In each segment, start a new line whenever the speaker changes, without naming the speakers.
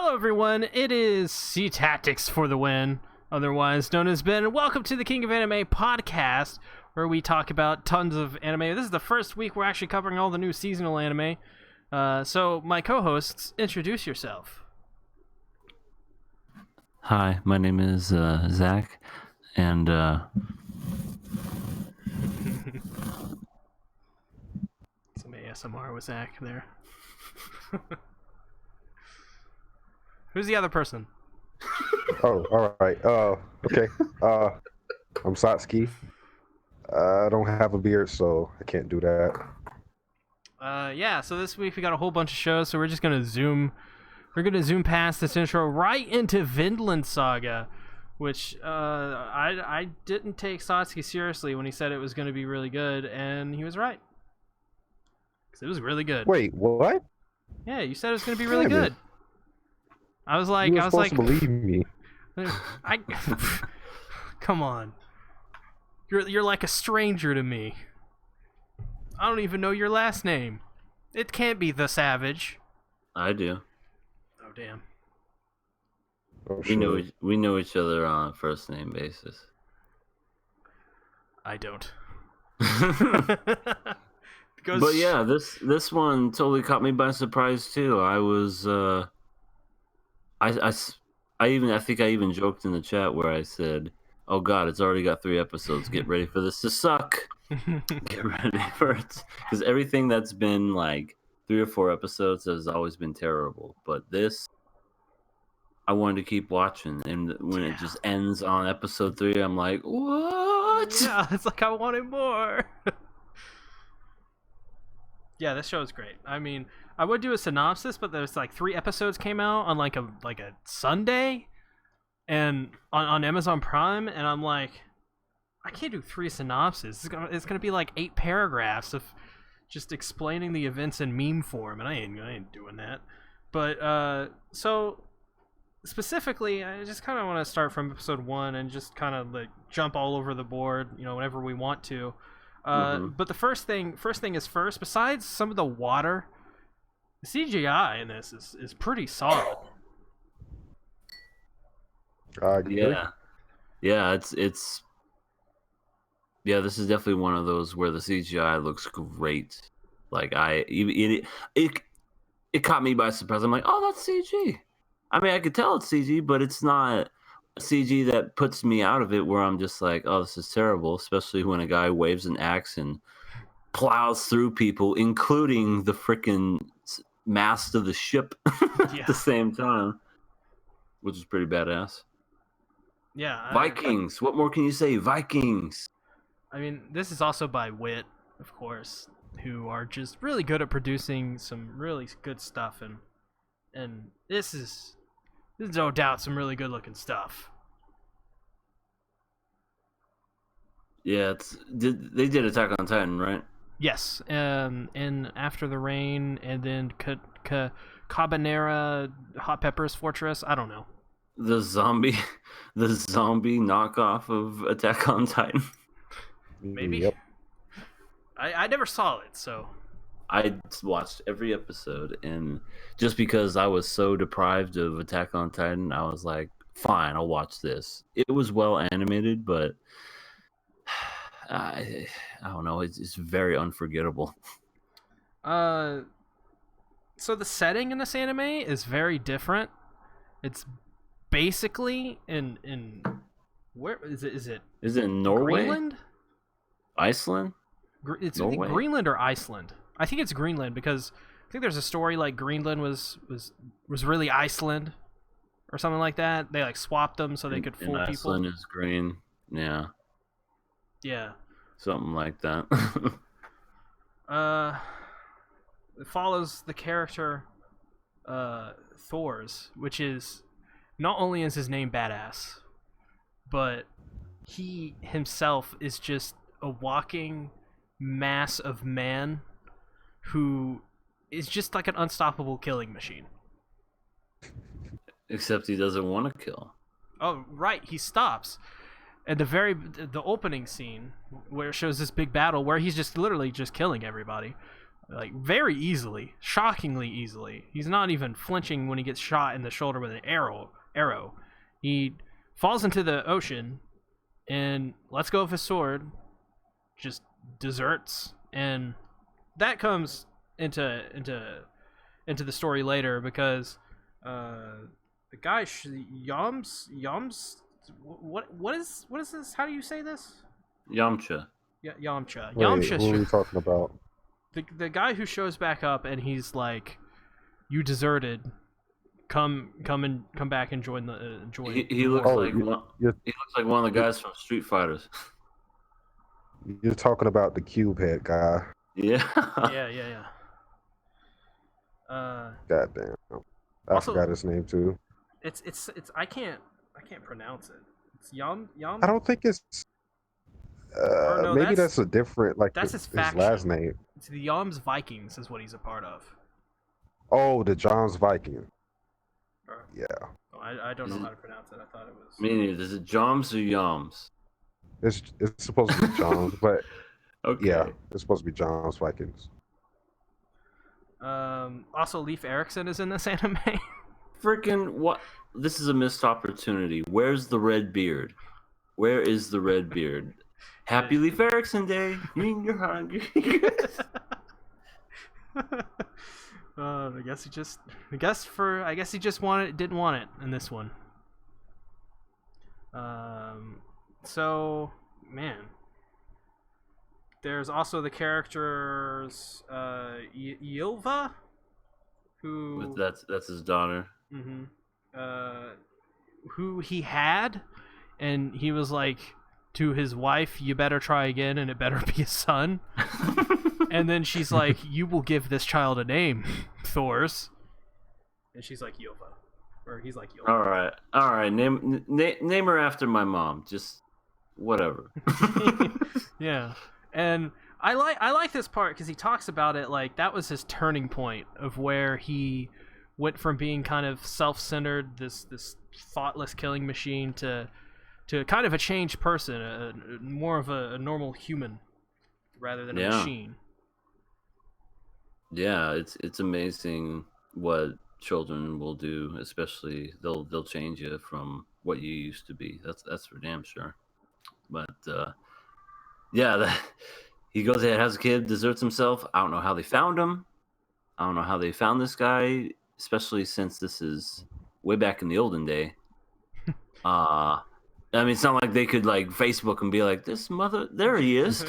Hello, everyone. It is SeaTactics for the win, otherwise known as Ben. Welcome to the King of Anime podcast, where we talk about tons of anime. This is the first week we're actually covering all the new seasonal anime. So, my co-hosts, introduce yourself.
Hi, my name is Zach, and
Some ASMR with Zach there. Who's the other person?
Oh, all right. Okay. I'm Satsuki. I don't have a beard, so I can't do that.
Yeah, so this week we got a whole bunch of shows, so we're just gonna zoom past this intro right into Vinland Saga, which I didn't take Satsuki seriously when he said it was gonna be really good, and he was right. 'Cause it was really good.
Wait, what?
Yeah, you said it was gonna be really
Damn it.
good. I was like,
You were supposed to believe me.
I come on. You're like a stranger to me. I don't even know your last name. It can't be the Savage.
I do.
Oh damn.
Oh,
We know each other on a first name basis.
I don't.
But yeah, this one totally caught me by surprise too. I was I think I even joked in the chat where I said, "Oh God, it's already got 3 episodes. Get ready for this to suck. Get ready for it." Because everything that's been like 3 or 4 episodes has always been terrible. But this, I wanted to keep watching, and when it just ends on episode 3, I'm like, "What?"
Yeah, it's like I wanted more. Yeah, this show is great. I mean, I would do a synopsis, but there's like 3 episodes came out on like a Sunday, and on Amazon Prime, and I'm like, I can't do 3 synopses. It's gonna be like 8 paragraphs of just explaining the events in meme form, and I ain't doing that. But so specifically, I just kind of want to start from episode 1 and just kind of like jump all over the board, whenever we want to. But the first thing is first. Besides some of the water, the CGI in this is pretty solid.
Yeah, it's yeah. This is definitely one of those where the CGI looks great. Like it caught me by surprise. I'm like, oh, that's CG. I mean, I could tell it's CG, but it's not CG that puts me out of it where I'm just like, oh, this is terrible, especially when a guy waves an axe and plows through people, including the freaking mast of the ship at the same time, which is pretty badass.
Yeah.
Vikings. What more can you say? Vikings.
I mean, this is also by Wit, of course, who are just really good at producing some really good stuff, and this is no doubt some really good looking stuff.
Yeah, they did Attack on Titan, right?
Yes, in After the Rain, and then Cabanera Hot Peppers Fortress. I don't know.
The zombie knockoff of Attack on Titan.
Maybe.
Yep.
I never saw it, so
I watched every episode, and just because I was so deprived of Attack on Titan, I was like, fine, I'll watch this. It was well animated, but I don't know, it's very unforgettable.
So the setting in this anime is very different. It's basically in where is it?
Is it in Norway?
Greenland?
Iceland?
It's
Norway?
either Greenland or Iceland. I think it's Greenland because I think there's a story like Greenland was really Iceland or something like that. They like swapped them so they could fool people.
Iceland is green. Yeah.
Yeah.
Something like that.
It follows the character Thor's, which is not only is his name badass, but he himself is just a walking mass of man who is just like an unstoppable killing machine.
Except he doesn't want to kill.
Oh, right, he stops. And the opening scene where it shows this big battle where he's just literally just killing everybody. like very easily, shockingly easily. He's not even flinching when he gets shot in the shoulder with an arrow. He falls into the ocean and lets go of his sword, just deserts, and that comes into the story later because the guy Yams what is this? How do you say this?
Yamcha.
Yeah, Yamcha.
Wait,
Yamcha.
who are we talking about?
The guy who shows back up and he's like, "You deserted. Come back and join the join."
He looks like
he
looks like one of the guys from Street Fighters.
You're talking about the cube head guy.
Yeah.
Yeah.
Goddamn. I
Also-
forgot his name too.
It's I can't pronounce it. It's Yam.
I don't think it's.
no,
Maybe that's a different, like
that's his
his
faction.
last name.
It's the Yams Vikings is what he's a part of.
Oh, the John's Viking.
Or-
Yeah,
Oh, I don't know how to pronounce it. I thought it was.
Me neither. Is it Joms or Yams?
it's supposed to be John's, but
Okay.
yeah, it's supposed to be John's Vikings.
Also, Leif Erikson is in this anime.
Freaking what? This is a missed opportunity. Where's the red beard? Where is the red beard? Happy Leif Erikson Day. You're hungry.
I guess he just didn't want it in this one. So man, there's also the characters Ylva, who
That's his daughter.
who he had, and he was like to his wife, "You better try again, and it better be a son." And then she's like, "You will give this child a name, Thors." And she's like, Ylva. Or he's like, Ylva.
All right. Name her after my mom. Just whatever.
Yeah. And I like this part because he talks about it like that was his turning point of where he went from being kind of self-centered, this thoughtless killing machine, to kind of a changed person, more of a normal human rather than a machine.
Yeah, it's amazing what children will do. Especially they'll change you from what you used to be. That's for damn sure. But he goes ahead, has a kid, deserts himself. I don't know how they found him. I don't know how they found this guy, especially since this is way back in the olden day. I mean, it's not like they could like Facebook and be like, "This mother, there he is."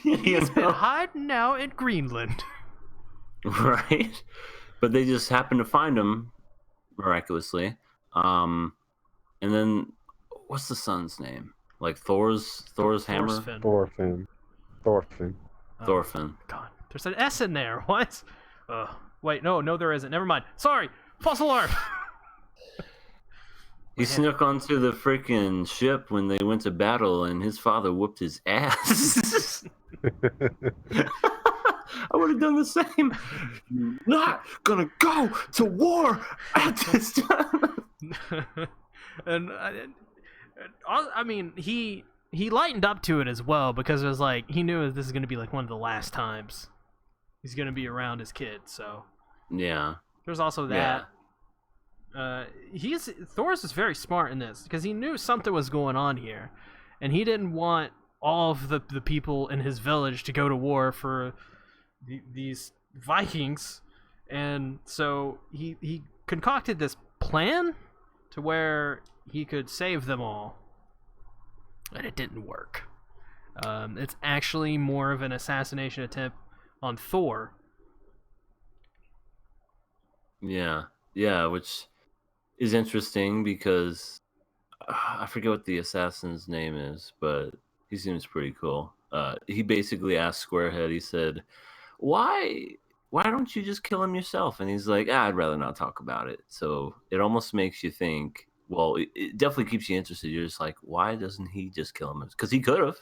He's been hiding now in Greenland.
Right? But they just happened to find him miraculously. And then what's the son's name? Like Thor's hammer?
Thorfinn.
Thorfinn.
Thorfinn.
God, there's an S in there. What? Wait, no, there isn't. Never mind. Sorry. False alarm.
He snuck onto the freaking ship when they went to battle, and his father whooped his ass. I would have done the same. You're not gonna go to war at this time.
And I mean, he lightened up to it as well because it was like he knew this is going to be like one of the last times he's going to be around his kid. So
yeah,
there's also that. Thor's is very smart in this because he knew something was going on here, and he didn't want all of the people in his village to go to war for these Vikings, and so he concocted this plan to where he could save them all, and it didn't work. It's actually more of an assassination attempt on Thor.
Yeah, which is interesting because I forget what the assassin's name is, but he seems pretty cool. He basically asked Squarehead, he said, why don't you just kill him yourself? And he's like, I'd rather not talk about it. So it almost makes you think, well, it definitely keeps you interested. You're just like, why doesn't he just kill him? Because he could have.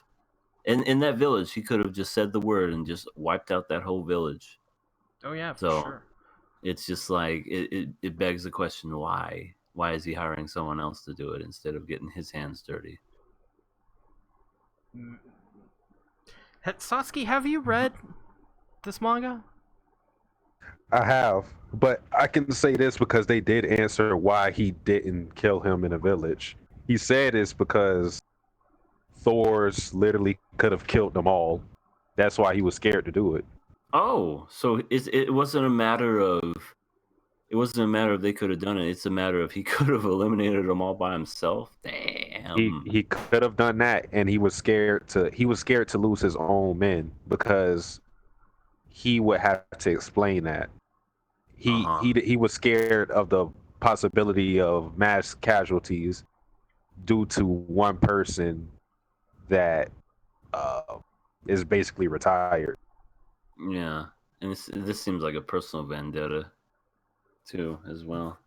In that village, he could have just said the word and just wiped out that whole village.
Oh yeah, for
So
sure.
it's just like it begs the question, why is he hiring someone else to do it instead of getting his hands dirty?
Satsuki, have you read this manga?
I have, but I can say this because they did answer why he didn't kill him in a village. He said it's because Thor's literally could have killed them all. That's why he was scared to do it.
Oh, so it wasn't a matter of they could have done it. It's a matter of he could have eliminated them all by himself. Damn.
He could have done that, and he was scared to lose his own men because he would have to explain that. He was scared of the possibility of mass casualties due to one person that is basically retired.
Yeah, and this seems like a personal vendetta too, as well.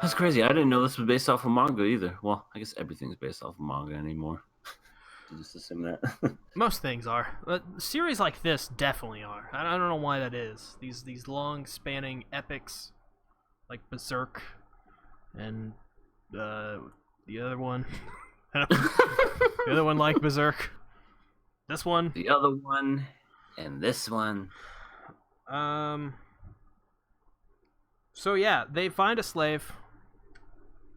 That's crazy. I didn't know this was based off of manga either. Well, I guess everything's based off of manga anymore. Just assume that.
Most things are. But series like this definitely are. I don't know why that is. These long spanning epics like Berserk and the other one. The other one like Berserk. This one.
The other one and this one.
So yeah, they find a slave.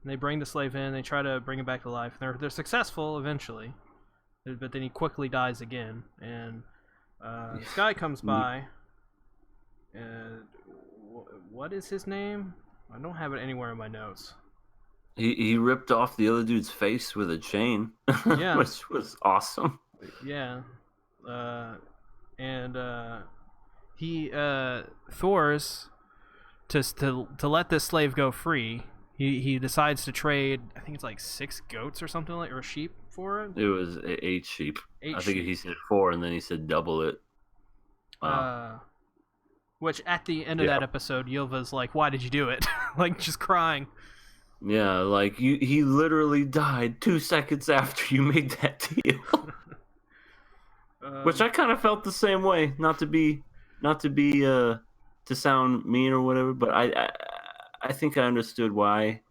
They bring the slave in. They try to bring him back to life. They're successful eventually, but then he quickly dies again. And this guy comes by. What is his name? I don't have it anywhere in my notes.
He ripped off the other dude's face with a chain.
Yeah,
which was awesome.
Yeah, and he Thor's to let this slave go free. He decides to trade. I think it's like 6 goats or something like, or sheep for it.
It was 8 sheep.
8
I think
sheep.
he said 4, and then he said double it. Wow.
Which at the end of that episode, Ylva's like, "Why did you do it?" Like just crying.
Yeah, like he literally died 2 seconds after you made that deal. Which I kind of felt the same way. Not to sound mean or whatever, but I think I understood why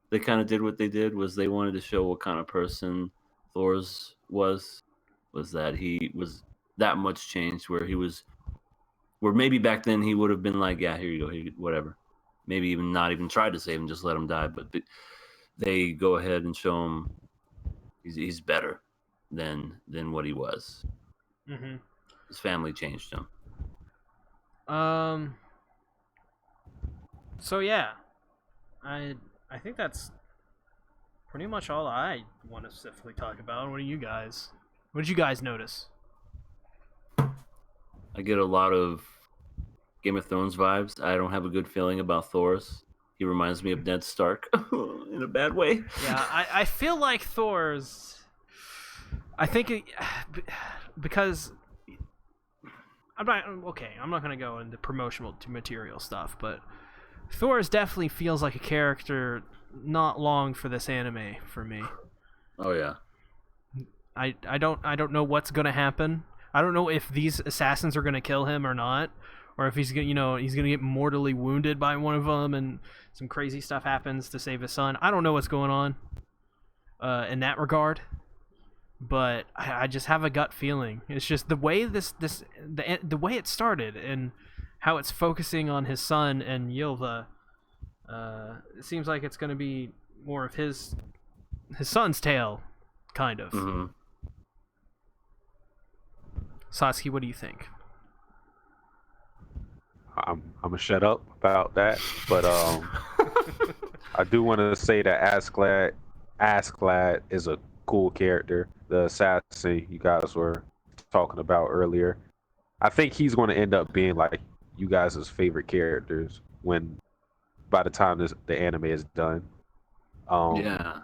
they kind of did what they did. Was they wanted to show what kind of person Thor's was that he was that much changed, where maybe back then he would have been like, yeah, here you go, whatever. Maybe even not even tried to save him, just let him die. But they go ahead and show him he's better than what he was.
Mm-hmm.
His family changed him.
So yeah, I think that's pretty much all I want to specifically talk about. What did you guys notice?
I get a lot of Game of Thrones vibes. I don't have a good feeling about Thor's. He reminds me of Ned Stark in a bad way.
Yeah, I feel like Thor's. I think because I'm not gonna go into promotional material stuff, but Thor's definitely feels like a character not long for this anime for me.
Oh yeah.
I don't know what's gonna happen. I don't know if these assassins are gonna kill him or not, or if he's gonna get mortally wounded by one of them and some crazy stuff happens to save his son. I don't know what's going on in that regard, but I just have a gut feeling. It's just the way the way it started and how it's focusing on his son and Ylva. It seems like it's gonna be more of his son's tale, kind of.
Mm-hmm.
Satsuki, what do you think? I'm gonna shut up about that, but I do want to say that Asclad is a cool character. The assassin you guys were talking about earlier. I think he's going to end up being like you guys' favorite characters by the time the anime is done.
Yeah.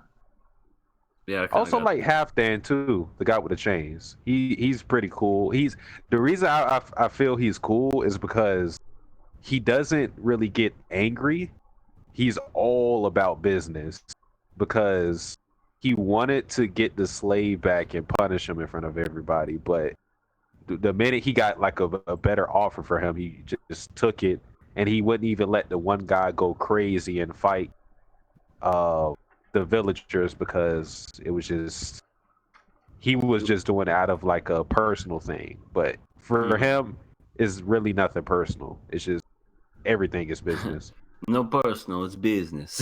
Yeah.
Also like Halfdan too, the guy with the chains. He's pretty cool. The reason I feel he's cool is because he doesn't really get angry. He's all about business because he wanted to get the slave back and punish him in front of everybody, but the minute he got like a better offer for him, he just took it, and he wouldn't even let the one guy go crazy and fight the villagers because it was just he was just doing it out of like a personal thing. But for him, is really nothing personal. It's just everything is business.
No personal, it's business.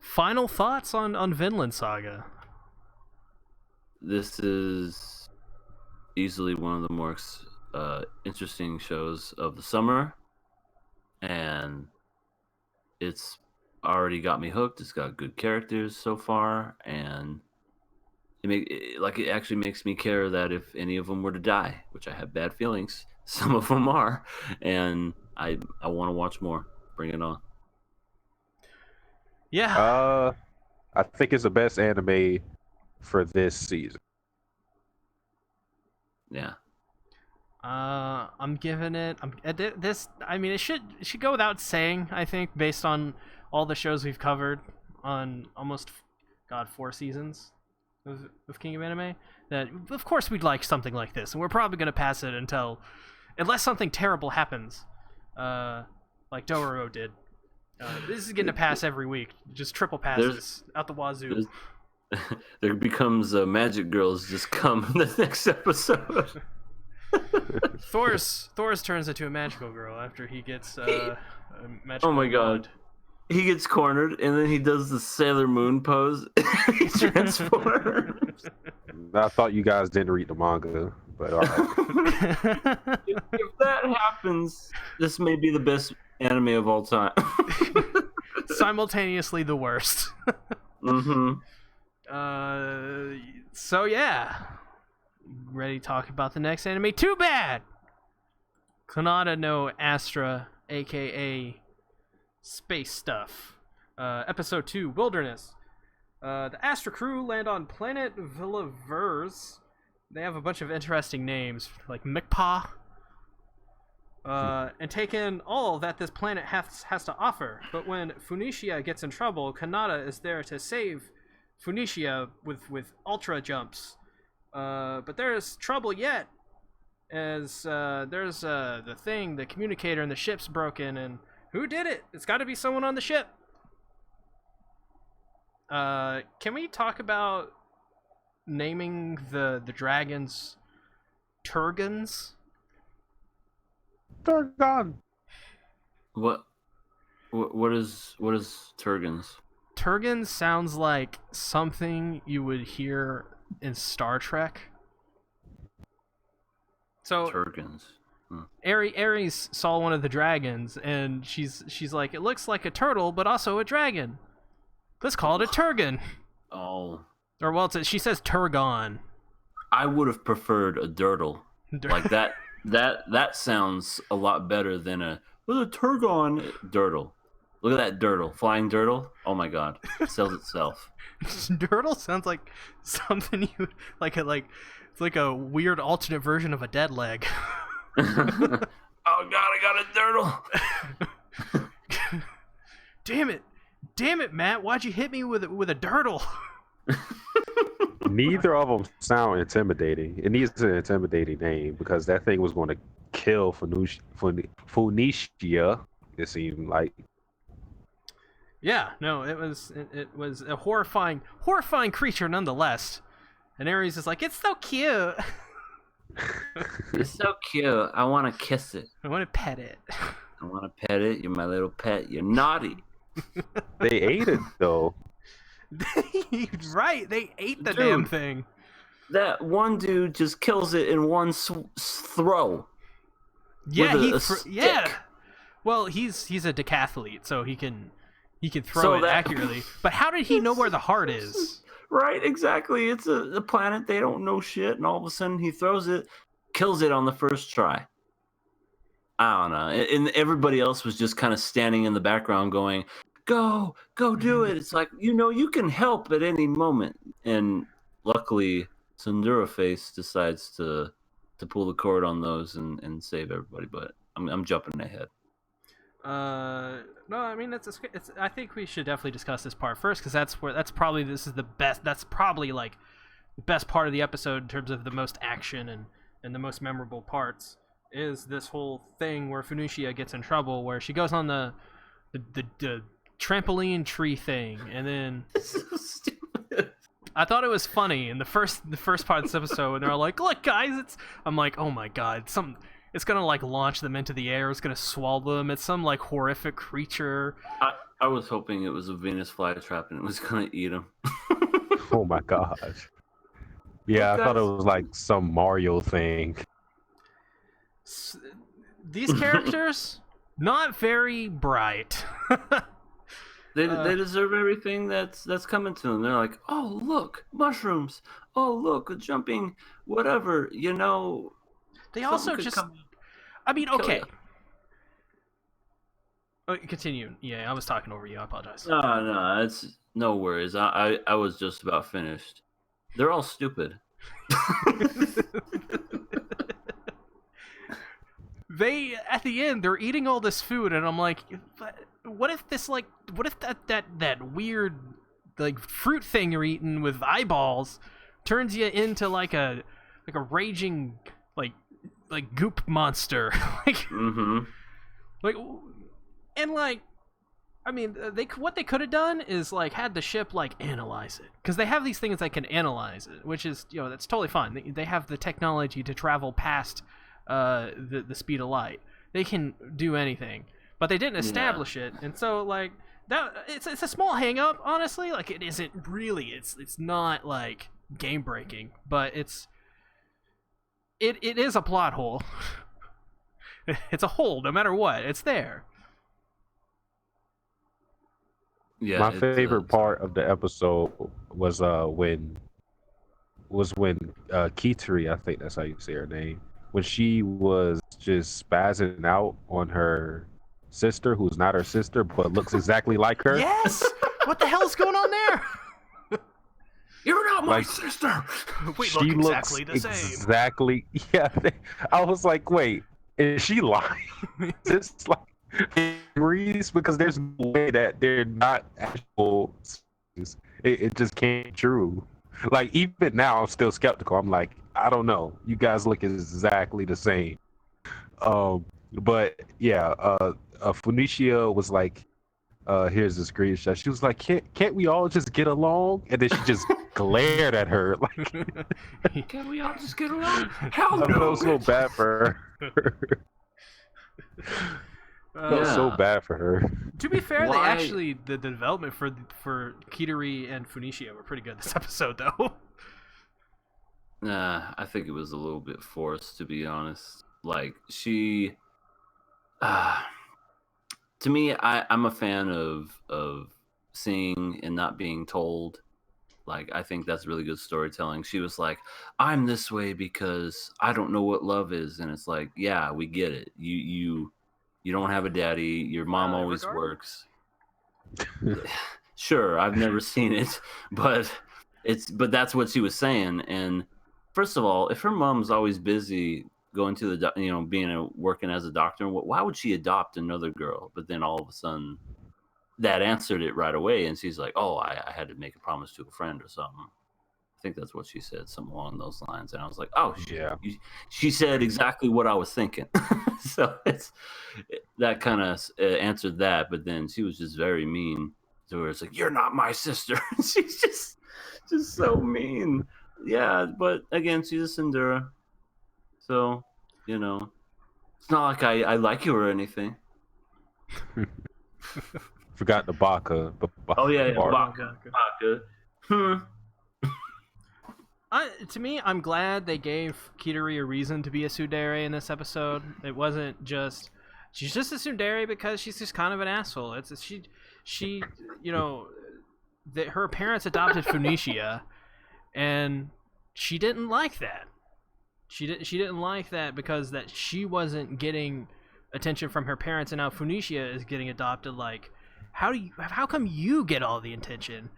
Final thoughts on Vinland Saga.
This is easily one of the more interesting shows of the summer, and it's already got me hooked. It's got good characters so far, and it actually makes me care that if any of them were to die, which I have bad feelings, some of them are, and I want to watch more. Bring it on.
Yeah.
I think it's the best anime for this season.
Yeah.
I'm giving it. This. I mean, it should go without saying. I think based on all the shows we've covered on almost 4 seasons of King of Anime, that of course we'd like something like this, and we're probably gonna pass it unless something terrible happens, like Dororo did. This is getting a pass every week, just triple passes out the wazoo.
There becomes magic girls just come in the next episode.
Thor's turns into a magical girl after he gets a magical.
Oh my god. He gets cornered and then he does the Sailor Moon pose. He transforms.
I thought you guys didn't read the manga, but all right.
If that happens, this may be the best anime of all time.
Simultaneously the worst.
Mm-hmm.
So yeah. Ready to talk about the next anime? Too bad! Kanata no Astra, aka Space Stuff. Episode 2, Wilderness. The Astra crew land on planet Villavers. They have a bunch of interesting names, like Mikpa. And take in all that this planet has to offer. But when Phoenicia gets in trouble, Kanata is there to save Phoenicia with ultra jumps. But there's trouble yet, as there's the communicator in the ship's broken, and who did it? It's got to be someone on the ship. Can we talk about naming the dragons Turgans?
Turgon.
What is Turgans?
Turgan sounds like something you would hear in Star Trek. So
Turgans.
Ares saw one of the dragons, and she's like, it looks like a turtle, but also a dragon. Let's call it a Turgan.
Oh.
Or well, she says Turgon.
I would have preferred a dirtle. Like that. That sounds a lot better than a Turgon dirtle. Look at that dirtle, flying dirtle. Oh my god, it sells itself.
Dirtle sounds like something you it's like a weird alternate version of a dead leg.
Oh god, I got a dirtle. Damn it, Matt! Why'd you hit me with a dirtle?
Neither of them sound intimidating. It needs an intimidating name because that thing was going to kill Phoenicia. It seemed like.
Yeah, no, it was a horrifying creature nonetheless. And Ares is like, it's so cute.
It's so cute. I want to kiss it.
I want to pet it.
I want to pet it. You're my little pet. You're naughty.
They ate it though.
Right, they ate the
Dude,
damn thing.
That one dude just kills it in one throw.
Yeah, yeah. Well, he's a decathlete, so he can throw it accurately. But how did he know where the heart is?
Right, exactly. It's a planet they don't know shit, and all of a sudden he throws it, kills it on the first try. I don't know. And everybody else was just kind of standing in the background going, go do it. It's like, you can help at any moment. And luckily, Sundura Face decides to pull the cord on those and save everybody. But I'm jumping ahead.
No, I mean it's I think we should definitely discuss this part first because that's probably the best part of the episode in terms of the most action and the most memorable parts is this whole thing where Phoenicia gets in trouble, where she goes on the trampoline tree thing, and then
It's so stupid.
I thought it was funny in the first part of this episode when they're all like, "Look, guys, I'm like, oh my god, it's gonna like launch them into the air. It's gonna swallow them. It's some like horrific creature."
I was hoping it was a Venus flytrap and it was gonna eat him.
Oh my gosh. Yeah, I thought it was like some Mario thing.
These characters, not very bright.
They deserve everything that's coming to them. They're like, oh look, mushrooms. Oh look, a jumping whatever. You know.
They also just. I mean, okay. Oh, continue. Yeah, I was talking over you. I apologize.
No, it's no worries. I was just about finished. They're all stupid.
They at the end they're eating all this food, and I'm like, what if that weird like fruit thing you're eating with eyeballs turns you into like a raging like goop monster, like like. And like, I mean, what they could have done is like had the ship like analyze it, because they have these things that can analyze it, which is that's totally fine. They have the technology to travel past the speed of light. They can do anything, but they didn't establish it, and so like that it's a small hang up, honestly. Like it isn't really. It's not like game breaking, but it is a plot hole. It's a hole, no matter what. It's there.
Yeah, my favorite part of the episode was when Kitari, I think that's how you say her name, when she was just spazzing out on her sister, who's not her sister but looks exactly like her.
Yes. What the hell is going on there?
You're not my sister.
We look exactly the same.
Exactly. Yeah. I was like, wait, is she lying? Just like. Because there's no way that they're not actual. It just can't be true. Like even now, I'm still skeptical. I'm like, I don't know. You guys look exactly the same. But yeah, Phoenicia was like, here's the screenshot. She was like, can't we all just get along? And then she just glared at her like,
can we all just get along? Hell no.
I felt so bad for her. So bad for her.
To be fair, they actually the development for Kitari and Phoenicia were pretty good this episode, though.
Nah, I think it was a little bit forced, to be honest. Like she, to me, I'm a fan of seeing and not being told. Like I think that's really good storytelling. She was like, "I'm this way because I don't know what love is," and it's like, yeah, we get it. You don't have a daddy. Your mom always works. Sure, I've never seen it, but that's what she was saying. And first of all, if her mom's always busy going to the working as a doctor, why would she adopt another girl? But then all of a sudden, that answered it right away, and she's like, "Oh, I had to make a promise to a friend or something." I think that's what she said, something along those lines. And I was like, "Oh, yeah." She said exactly what I was thinking. So that kind of answered that. But then she was just very mean to her. It's like, "You're not my sister." She's just so mean. Yeah, but again, she's a Sindura, so it's not like I like you or anything.
Forgot the Baka.
Oh yeah, Baka.
To me, I'm glad they gave Kitari a reason to be a tsundere in this episode. It wasn't just she's just a tsundere because she's just kind of an asshole. She her parents adopted Phoenicia, and she didn't like that. She didn't like that because that she wasn't getting attention from her parents, and now Phoenicia is getting adopted. Like, how come you get all the attention?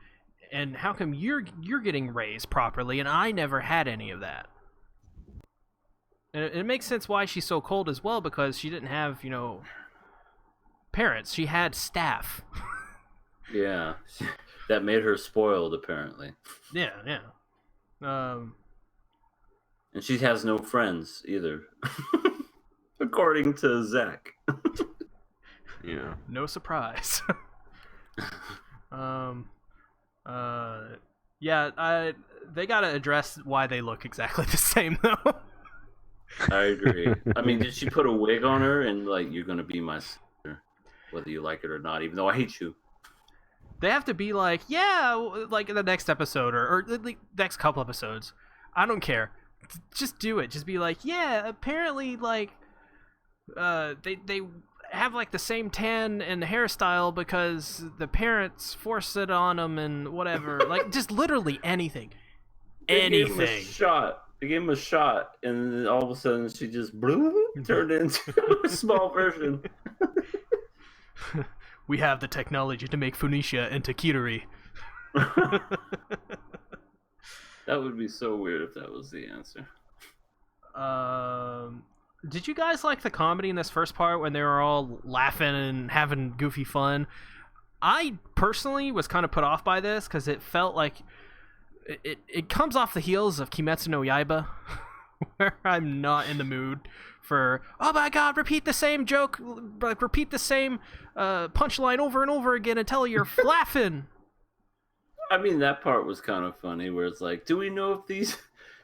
And how come you're getting raised properly, and I never had any of that? And it makes sense why she's so cold as well, because she didn't have, parents. She had staff.
Yeah, that made her spoiled, apparently.
Yeah.
And she has no friends either, according to Zach.
Yeah.
No surprise. Yeah, they gotta address why they look exactly the same though.
I agree. I mean, did she put a wig on her and like, you're gonna be my sister, whether you like it or not, even though I hate you?
They have to be like, yeah, like in the next episode or the next couple episodes. I don't care. Just do it. Just be like, yeah, apparently like they have like the same tan and hairstyle because the parents force it on them and whatever. Like just literally anything.
They gave him a
Anything.
shot. They gave him a shot, and then all of a sudden she just turned into a small version.
We have the technology to make Phoenicia into Kitari.
That would be so weird if that was the answer.
Did you guys like the comedy in this first part when they were all laughing and having goofy fun? I personally was kind of put off by this because it felt like it comes off the heels of Kimetsu no Yaiba, where I'm not in the mood for, oh my god, repeat the same joke, like repeat the same punchline over and over again until you're laughing.
I mean, that part was kind of funny, where it's like, do we know if these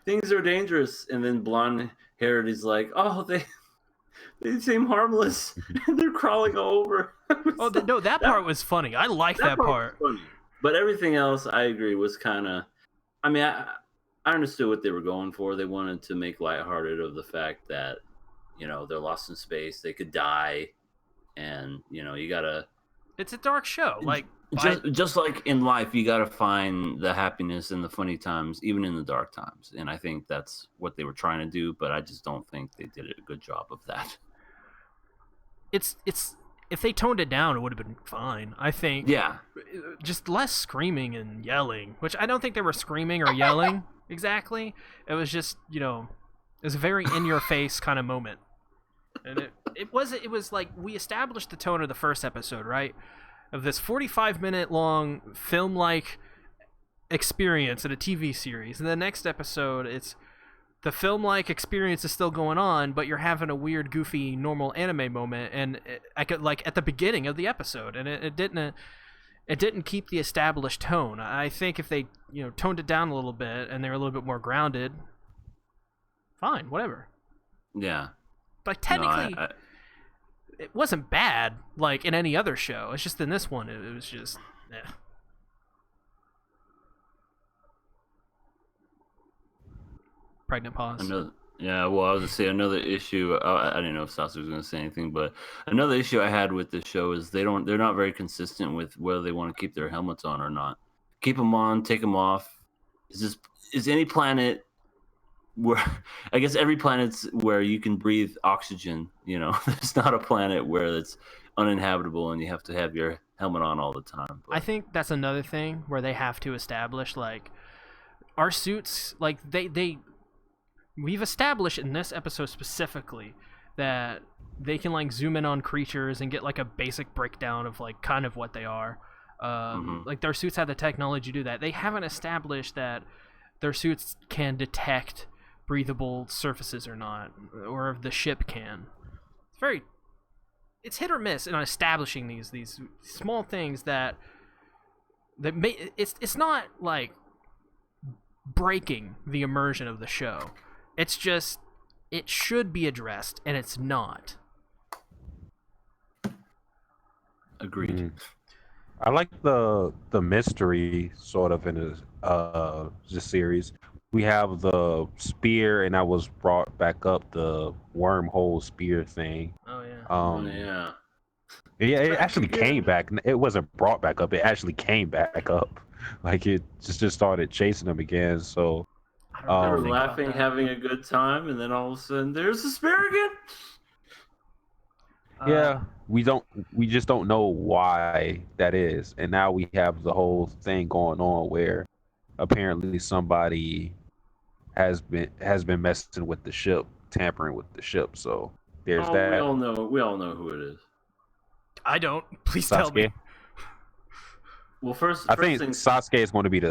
things are dangerous? And then blonde-haired is like, oh, they seem harmless, and they're crawling all over.
Oh, no, that part was funny. I liked that part.
Was funny. But everything else, I agree, was kind of... I mean, I understood what they were going for. They wanted to make lighthearted of the fact that, you know, they're lost in space, they could die, and, you know, you gotta...
It's a dark show. Like,
just like in life, you gotta find the happiness in the funny times, even in the dark times. And I think that's what they were trying to do, but I just don't think they did a good job of that.
It's if they toned it down, it would have been fine. I think.
Yeah.
Just less screaming and yelling, which I don't think they were screaming or yelling exactly. It was just, you know, it was a very in-your-face kind of moment. And it was like we established the tone of the first episode, right? Of this 45-minute long film-like experience in a TV series. And the next episode, it's the film-like experience is still going on, but you're having a weird, goofy, normal anime moment, and I could like at the beginning of the episode, and it didn't keep the established tone. I think if they, you know, toned it down a little bit and they were a little bit more grounded, fine, whatever.
Yeah.
Like technically,
No,
it wasn't bad like in any other show. It's just in this one, it was just, yeah. Pregnant pause.
Yeah, well, I was gonna say another issue. I didn't know if Sasha was gonna say anything, but another issue I had with this show is they're not very consistent with whether they want to keep their helmets on or not. Keep them on, take them off. Is any planet where I guess every planet's where you can breathe oxygen? You know, there's not a planet where it's uninhabitable and you have to have your helmet on all the time. But...
I think that's another thing where they have to establish like our suits, like we've established in this episode specifically that they can like zoom in on creatures and get like a basic breakdown of like kind of what they are. Like their suits have the technology to do that. They haven't established that their suits can detect breathable surfaces or not, or if the ship can. It's hit or miss in establishing these small things that it's not like breaking the immersion of the show. It's just it should be addressed and it's not.
Agreed.
I like the mystery sort of in the series. We have the spear, and that was brought back up, the wormhole spear thing.
Oh yeah.
Yeah.
Yeah, it actually came back. It wasn't brought back up. It actually came back up. Like it just started chasing them again. So
They were laughing, having a good time, and then all of a sudden, there's the spear again.
Yeah, we just don't know why that is. And now we have the whole thing going on where apparently somebody has been messing with the ship, tampering with the ship. So there's that.
We all know who it is.
I don't. Please tell me.
Well, first
I think
thing,
Sasuke is going to be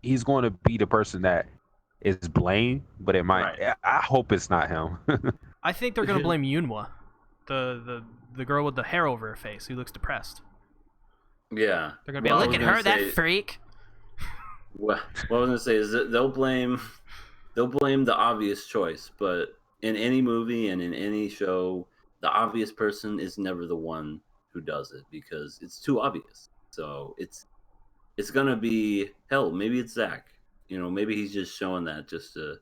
he's going to be the person that is blamed, but it might. Right. I hope it's not him.
I think they're going to blame Yunwa, the girl with the hair over her face who looks depressed.
Yeah.
They're gonna be look at her, that freak.
What I was gonna say is that they'll blame the obvious choice, but in any movie and in any show, the obvious person is never the one who does it because it's too obvious. So it's gonna be hell. Maybe it's Zach. Maybe he's just showing that just to,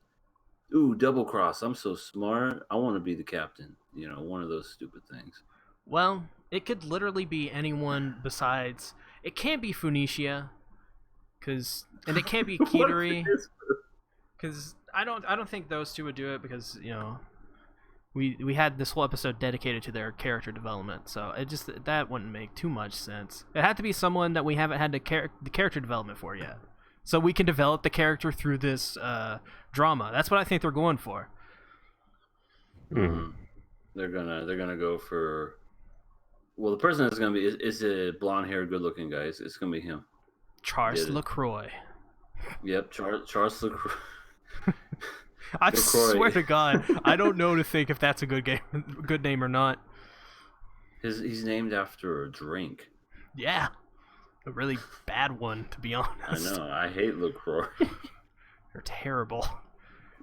ooh, double cross. I'm so smart. I want to be the captain. One of those stupid things.
Well, it could literally be anyone besides. It can't be Phoenicia, and it can't be Kitari, because I don't think those two would do it because we had this whole episode dedicated to their character development, so that wouldn't make too much sense. It had to be someone that we haven't had the character development for yet, so we can develop the character through this drama. That's what I think they're going for.
They're gonna go for. Well, the person that's gonna be is a blonde-haired, good-looking guy. It's gonna be him.
Charles LaCroix.
Yep, Charles LaCroix.
I swear to God, I don't know to think if that's a good name or not.
He's named after a drink.
Yeah, a really bad one, to be honest.
I know. I hate LaCroix.
They're terrible.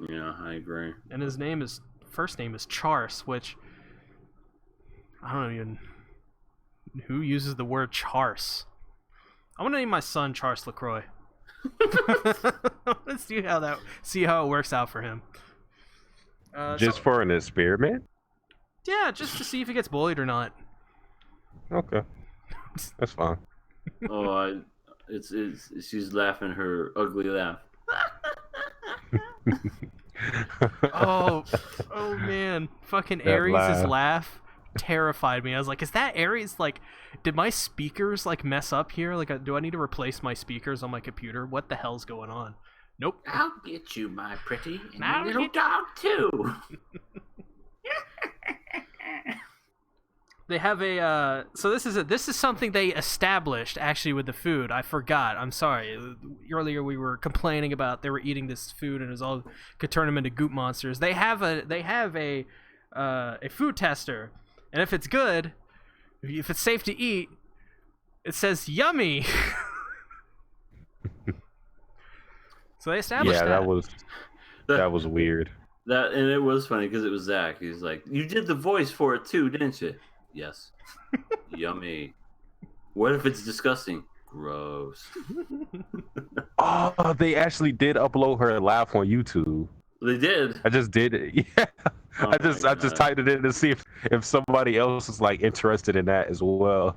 Yeah, I agree.
And his first name is Charles, which I don't even who uses the word Charles. I want to name my son Charles LaCroix. Let's see how it works out for him.
For an experiment?
Yeah, just to see if he gets bullied or not.
Okay, that's fine.
Oh, she's laughing her ugly laugh.
oh man, fucking Aries' laugh terrified me. I was like, is that Aries? Like, did my speakers like mess up here? Like, do I need to replace my speakers on my computer? What the hell's going on? Nope.
I'll get you, my pretty, and your little dog too.
They have a so this is something they established actually with the food. I forgot. I'm sorry. Earlier we were complaining about they were eating this food and could turn them into goop monsters. They have a food tester, and if it's good, if it's safe to eat, it says yummy. So they established that.
Yeah, that was weird.
And it was funny because it was Zach. He's like, "You did the voice for it too, didn't you?" Yes. Yummy. What if it's disgusting? Gross.
Oh, they actually did upload her laugh on YouTube.
They did.
I just did it. Yeah.
Oh
I just typed it in to see if somebody else is like interested in that as well.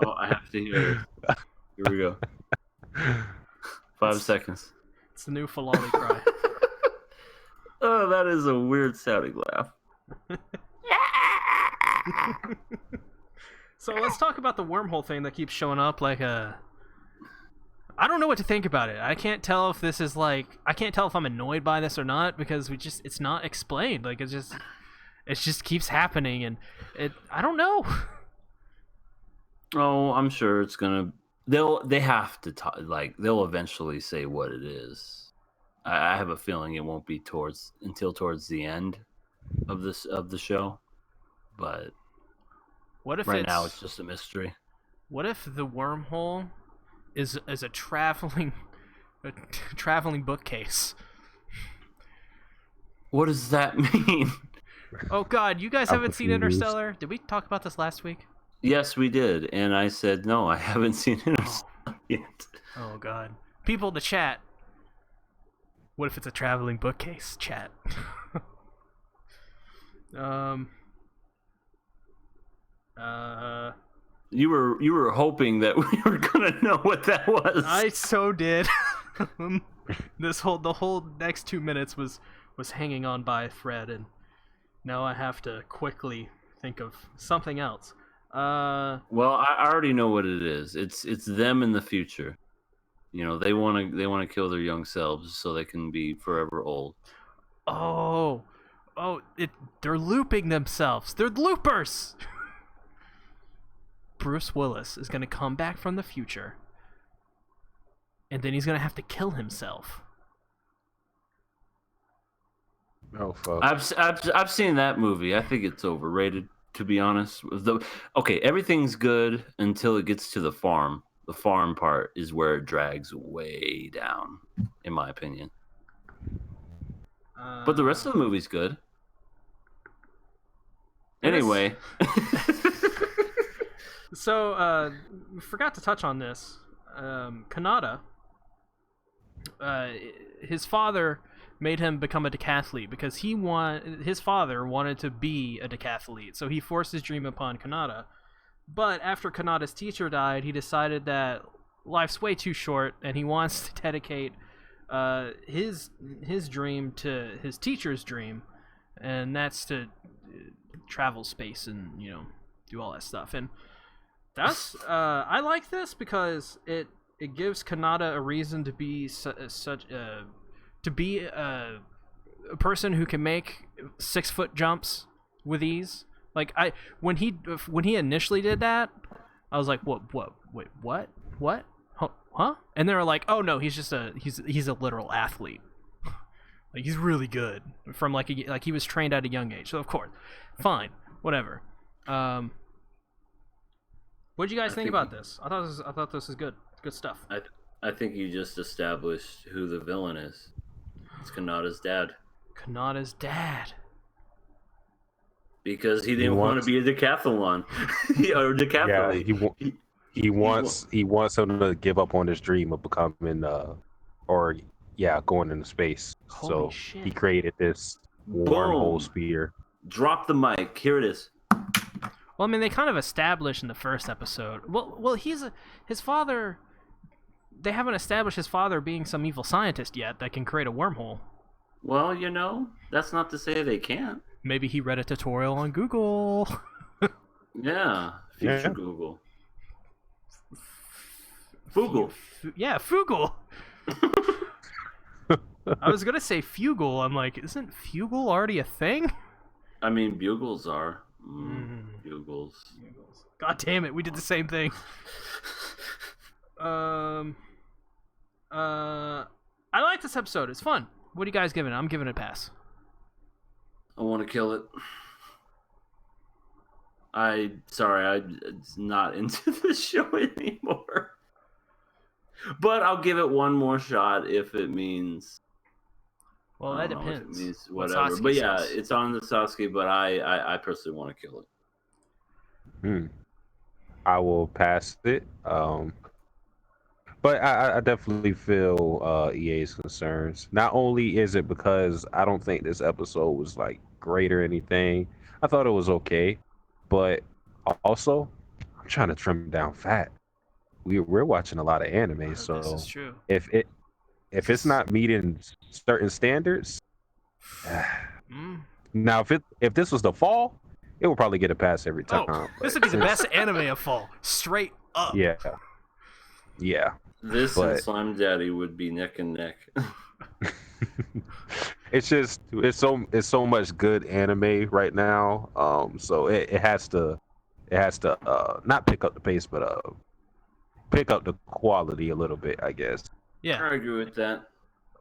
Oh, I have to hear it. Here we go. 5 seconds.
It's the new Falali cry.
Oh, that is a weird sounding laugh.
So let's talk about the wormhole thing that keeps showing up like a... I don't know what to think about it. I can't tell if this is like... I can't tell if I'm annoyed by this or not because it's not explained. Like, it just keeps happening and I don't know.
Oh, I'm sure it's gonna... They have to talk, like, they'll eventually say what it is. I have a feeling it won't be until towards the end of the show. But
what if
right now it's just a mystery?
What if the wormhole is a traveling bookcase?
What does that mean?
Oh God, you guys haven't seen Interstellar? Did we talk about this last week?
Yes, we did, and I said no, I haven't seen Interstellar yet.
Oh God, people in the chat. What if it's a traveling bookcase? Chat.
You were hoping that we were gonna know what that was.
I so did. The whole next 2 minutes was hanging on by a thread, and now I have to quickly think of something else.
Well, I already know what it is. It's them in the future. They want to kill their young selves so they can be forever old.
They're looping themselves. They're loopers. Bruce Willis is going to come back from the future, and then he's going to have to kill himself.
Oh fuck!
I've seen that movie. I think it's overrated. to be honest. Okay, everything's good until it gets to the farm. The farm part is where it drags way down, in my opinion. But the rest of the movie's good. Anyway.
So, we forgot to touch on this. Kanata, his father made him become a decathlete because his father wanted to be a decathlete, so he forced his dream upon Kanata. But after Kanata's teacher died, he decided that life's way too short, and he wants to dedicate his dream to his teacher's dream, and that's to travel space and do all that stuff. And that's I like this because it gives Kanata a reason to be a person who can make 6-foot jumps with ease. Like when he initially did that, I was like, what? Wait, what? Huh? And they were like, oh no, he's a literal athlete. Like he's really good from like he was trained at a young age. So of course, fine, whatever. What did you guys think about this? I thought this was good stuff.
I think you just established who the villain is. It's Kanata's dad.
Kanata's dad.
Because he didn't want to be a decathlon or decathlete.
Yeah, he wants him to give up on his dream of becoming going into space.
Holy shit.
He created this wormhole spear.
Drop the mic. Here it is.
Well, I mean, they kind of established in the first episode. Well, his father. They haven't established his father being some evil scientist yet that can create a wormhole.
Well, that's not to say they can't.
Maybe he read a tutorial on Google.
Yeah, future Google. Fugle.
Yeah, Fugle. I was gonna say Fugle. I'm like, isn't Fugle already a thing?
I mean, bugles are. Bugles.
God damn it, we did the same thing. I like this episode. It's fun. What are you guys giving it? I'm giving it a pass.
I want to kill it. I'm not into this show anymore. But I'll give it one more shot if it means.
Well, that depends.
If it means whatever. But yeah,
says.
it's on the Sasuke, but I personally want to kill it.
I will pass it. But I definitely feel EA's concerns. Not only is it because I don't think this episode was like great or anything. I thought it was okay, but also I'm trying to trim down fat. We're watching a lot of anime, so
this is true.
If it's not meeting certain standards, now if this was the fall, it would probably get a pass every time.
Oh, this would be the best anime of fall, straight up.
Yeah.
This and Slime Daddy would be neck and neck.
it's so much good anime right now. So it has to not pick up the pace, but pick up the quality a little bit, I guess.
Yeah,
I agree with that.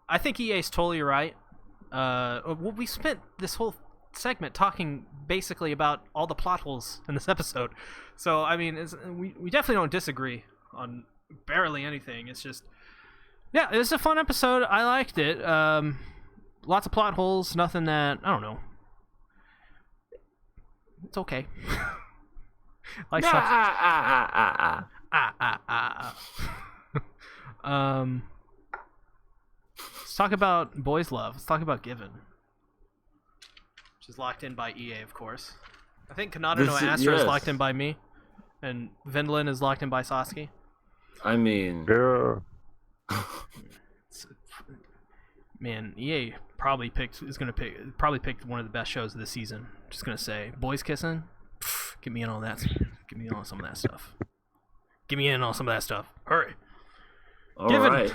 I think EA's totally right. We spent this whole segment talking basically about all the plot holes in this episode, so I mean, we definitely don't disagree on barely anything. It's just, yeah, it was a fun episode. I liked it. Lots of plot holes, nothing that, I don't know. It's okay. Like let's talk about Boys Love. Let's talk about Given, which is locked in by EA, of course. I think Kanata no Astra is locked in by me, and Vinland is locked in by Sasuke.
I mean,
man, EA probably picked one of the best shows of the season. Just gonna say, boys kissing. Get me in on that. Get me in on some of that stuff. Get me in on some of that stuff. Hurry.
All right.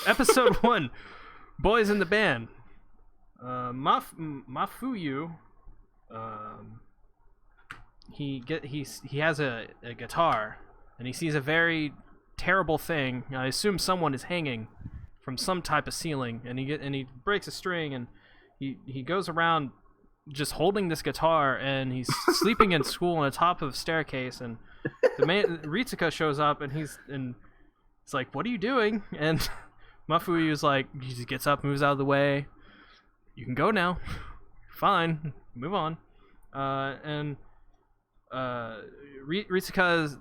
Episode 1, Boys in the Band. Mafuyu. He has a guitar, and he sees a very terrible thing. I assume someone is hanging from some type of ceiling, and he breaks a string, and he goes around just holding this guitar, and he's sleeping in school on the top of a staircase, and the man Ritsuka shows up, and it's like, what are you doing? And Mafuyu's like, he just gets up, moves out of the way. You can go now. Fine, move on. Ritsuka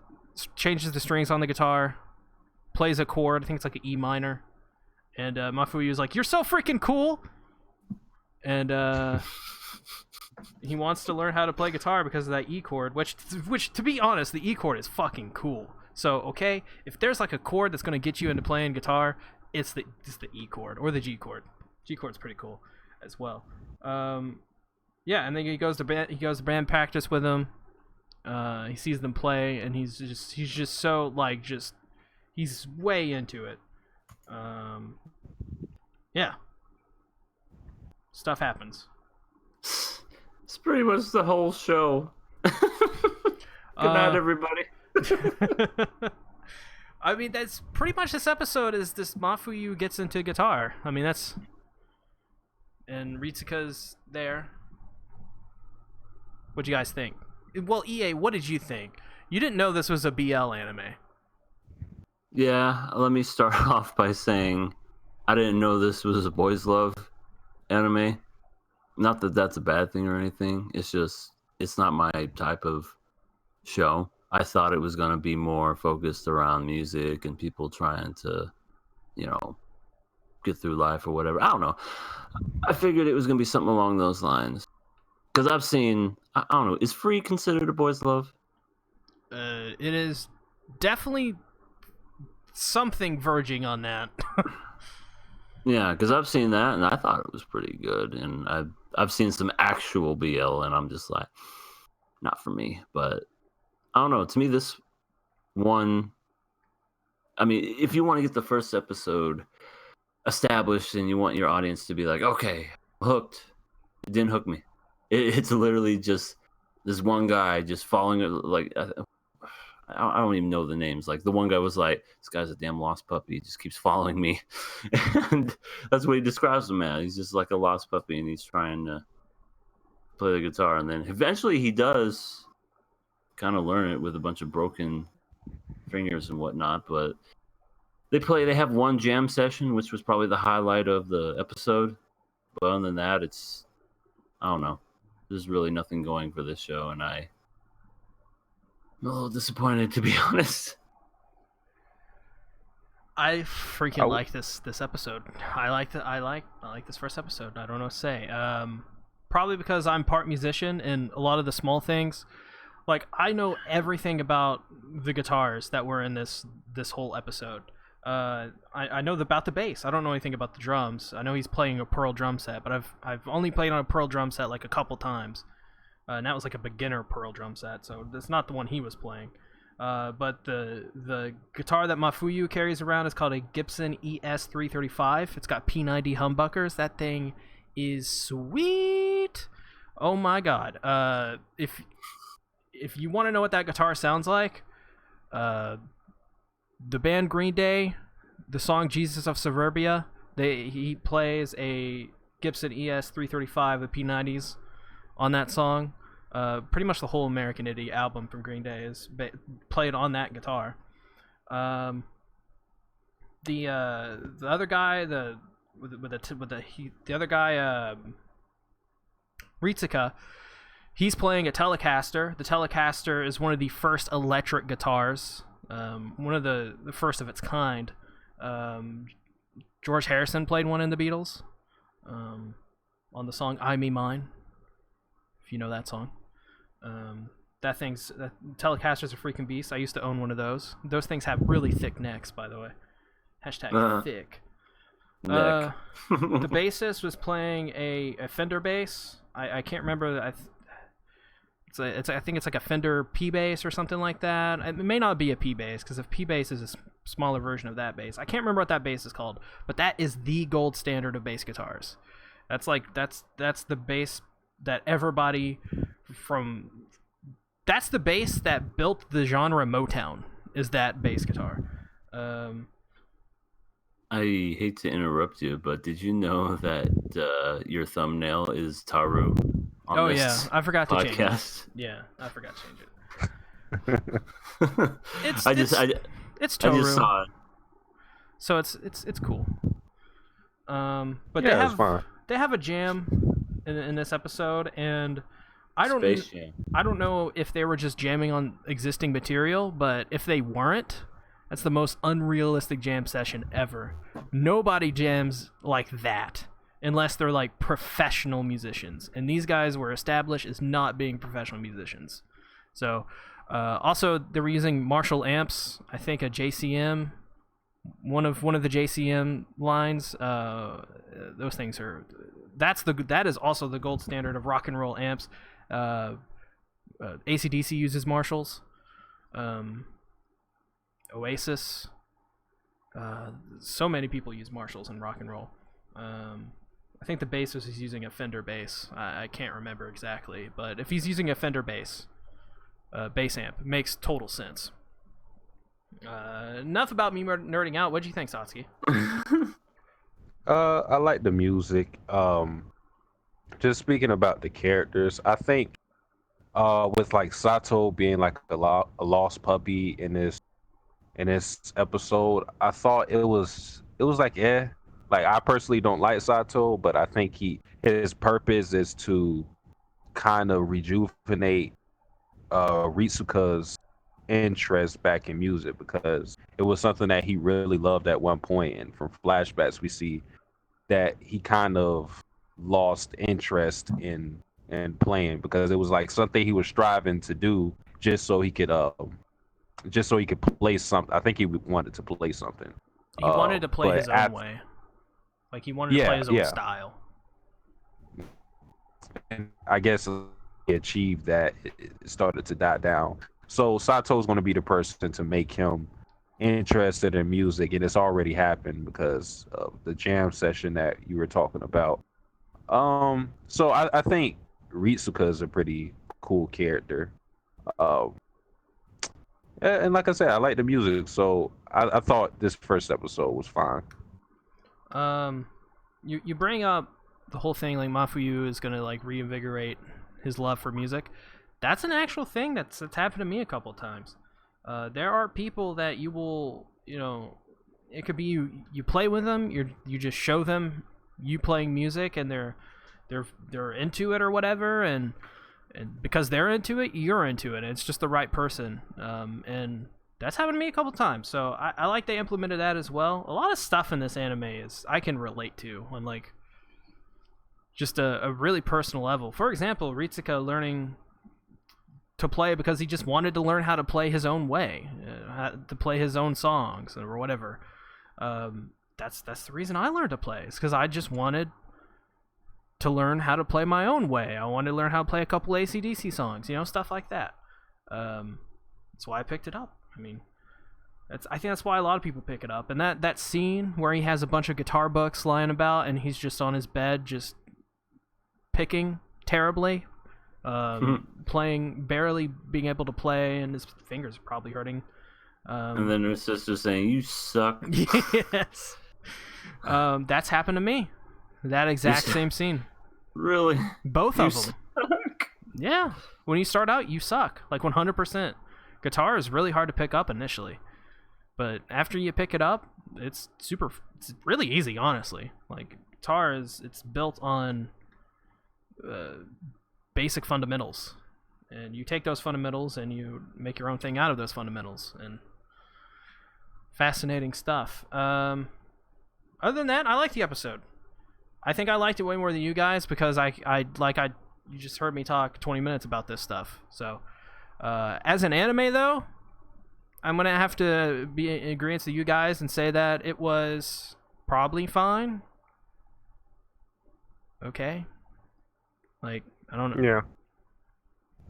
changes the strings on the guitar, plays a chord. I think it's like an E minor. And Mafuyu's like, you're so freaking cool. And he wants to learn how to play guitar because of that E chord, which to be honest, the E chord is fucking cool. So, okay, if there's like a chord that's going to get you into playing guitar, it's the E chord or the G chord. G chord's pretty cool as well. Yeah, and then he goes to band practice with them. He sees them play, and he's just so like he's way into it. Yeah, stuff happens.
It's pretty much the whole show. Good night, everybody.
I mean, that's pretty much this episode. Is this Mafuyu gets into guitar? I mean, that's and Ritsuka's there. What'd you guys think? Well, EA, what did you think? You didn't know this was a BL anime.
Yeah, let me start off by saying I didn't know this was a boys' love anime. Not that that's a bad thing or anything. It's just, it's not my type of show. I thought it was going to be more focused around music and people trying to, get through life or whatever. I don't know. I figured it was going to be something along those lines. Because I've seen, I don't know, is Free considered a boys' love?
It is definitely something verging on that.
Yeah, because I've seen that and I thought it was pretty good. And I've seen some actual BL and I'm just like, not for me. But I don't know. To me, this one, I mean, if you want to get the first episode established and you want your audience to be like, okay, hooked, it didn't hook me. It's literally just this one guy just following it. Like, I don't even know the names. Like, the one guy was like, this guy's a damn lost puppy. He just keeps following me. And that's what he describes him as. He's just like a lost puppy and he's trying to play the guitar. And then eventually he does kind of learn it with a bunch of broken fingers and whatnot. But they have one jam session, which was probably the highlight of the episode. But other than that, I don't know. There's really nothing going for this show, and I'm a little disappointed, to be honest.
I freaking like this episode. I like this first episode. I don't know what to say. Probably because I'm part musician, and a lot of the small things, like I know everything about the guitars that were in this whole episode. I know about the bass. I don't know anything about the drums. I know he's playing a Pearl drum set, but I've only played on a Pearl drum set like a couple times, and that was like a beginner Pearl drum set, so that's not the one he was playing. But the guitar that Mafuyu carries around is called a Gibson ES335. It's got P90 humbuckers. That thing is sweet. Oh my god. If you want to know what that guitar sounds like, the band Green Day, the song Jesus of Suburbia, he plays a Gibson ES335 with P90s on that song. Pretty much the whole American Idiot album from Green Day is played on that guitar. The other guy, the other guy, Ritsuka, he's playing a Telecaster. The Telecaster is one of the first electric guitars. One of the first of its kind. George Harrison played one in the Beatles on the song "I Me Mine," if you know that song. That Telecaster's a freaking beast. I used to own one of those. Those things have really thick necks, by the way. Hashtag thick.
Neck.
The bassist was playing a Fender bass. I can't remember. I think it's like a Fender P bass or something like that. It may not be a P bass because if P bass is a smaller version of that bass, I can't remember what that bass is called. But that is the gold standard of bass guitars. That's the bass that everybody that's the bass that built the genre Motown. Is that bass guitar?
I hate to interrupt you, but did you know that your thumbnail is Taru
Oh
this
yeah, I forgot to change it.
podcast.
Yeah, I forgot to change it.
It's
It's
I just
Toru,
saw it.
so it's cool. But
Yeah, it's fine.
they have a jam in this episode, and I
Space Jam.
don't know if they were just jamming on existing material, but if they weren't, that's the most unrealistic jam session ever. Nobody jams like that unless they're like professional musicians, and these guys were established as not being professional musicians. So, also they were using Marshall amps. I think a JCM, one of the JCM lines. Those things are that is also the gold standard of rock and roll amps. AC/DC uses Marshalls. Oasis. So many people use Marshalls in rock and roll. I think the bassist is using a Fender bass. I can't remember exactly, but if he's using a Fender bass amp, it makes total sense. Enough about me nerding out. What'd you think, Satsuki?
I like the music. Just speaking about the characters, I think with like Sato being like a lost puppy in this episode, I thought it was like like I personally don't like Sato, but I think his purpose is to kind of rejuvenate Ritsuka's interest back in music, because it was something that he really loved at one point, and from flashbacks we see that he kind of lost interest in playing, because it was like something he was striving to do just so he could play something. I think he wanted to play something.
He wanted to play his own way. Like he wanted to play his own style.
And I guess he achieved that. It started to die down. So Sato's going to be the person to make him interested in music, and it's already happened because of the jam session that you were talking about. So I think Ritsuka is a pretty cool character. And like I said, I like the music, so I thought this first episode was fine.
You bring up the whole thing like Mafuyu is gonna like reinvigorate his love for music. That's an actual thing that's happened to me a couple times. There are people that you will, it could be you play with them, you just show them you playing music, and they're into it or whatever, and because they're into it, you're into it. It's just the right person, and that's happened to me a couple times. So I like they implemented that as well. A lot of stuff in this anime is I can relate to on like just a really personal level. For example, Ritsuka learning to play because he just wanted to learn how to play his own way, to play his own songs or whatever. That's the reason I learned to play. It's because I just wanted to learn how to play my own way. I wanted to learn how to play a couple AC/DC songs, stuff like that. That's why I picked it up. I mean, I think that's why a lot of people pick it up. And that scene where he has a bunch of guitar books lying about and he's just on his bed just picking terribly, playing, barely being able to play, and his fingers are probably hurting.
And then her sister saying, "You suck."
Yes. That's happened to me. That exact same scene.
Really?
Both
You
of them.
suck.
Yeah. When you start out, you suck. Like 100%. Guitar is really hard to pick up initially. But after you pick it up, it's really easy, honestly. Like, guitar it's built on basic fundamentals. And you take those fundamentals and you make your own thing out of those fundamentals. And fascinating stuff. Other than that, I like the episode. I think I liked it way more than you guys because you just heard me talk 20 minutes about this stuff. So, as an anime though, I'm gonna have to be in agreement to you guys and say that it was probably fine. Okay. Like, I don't know.
Yeah.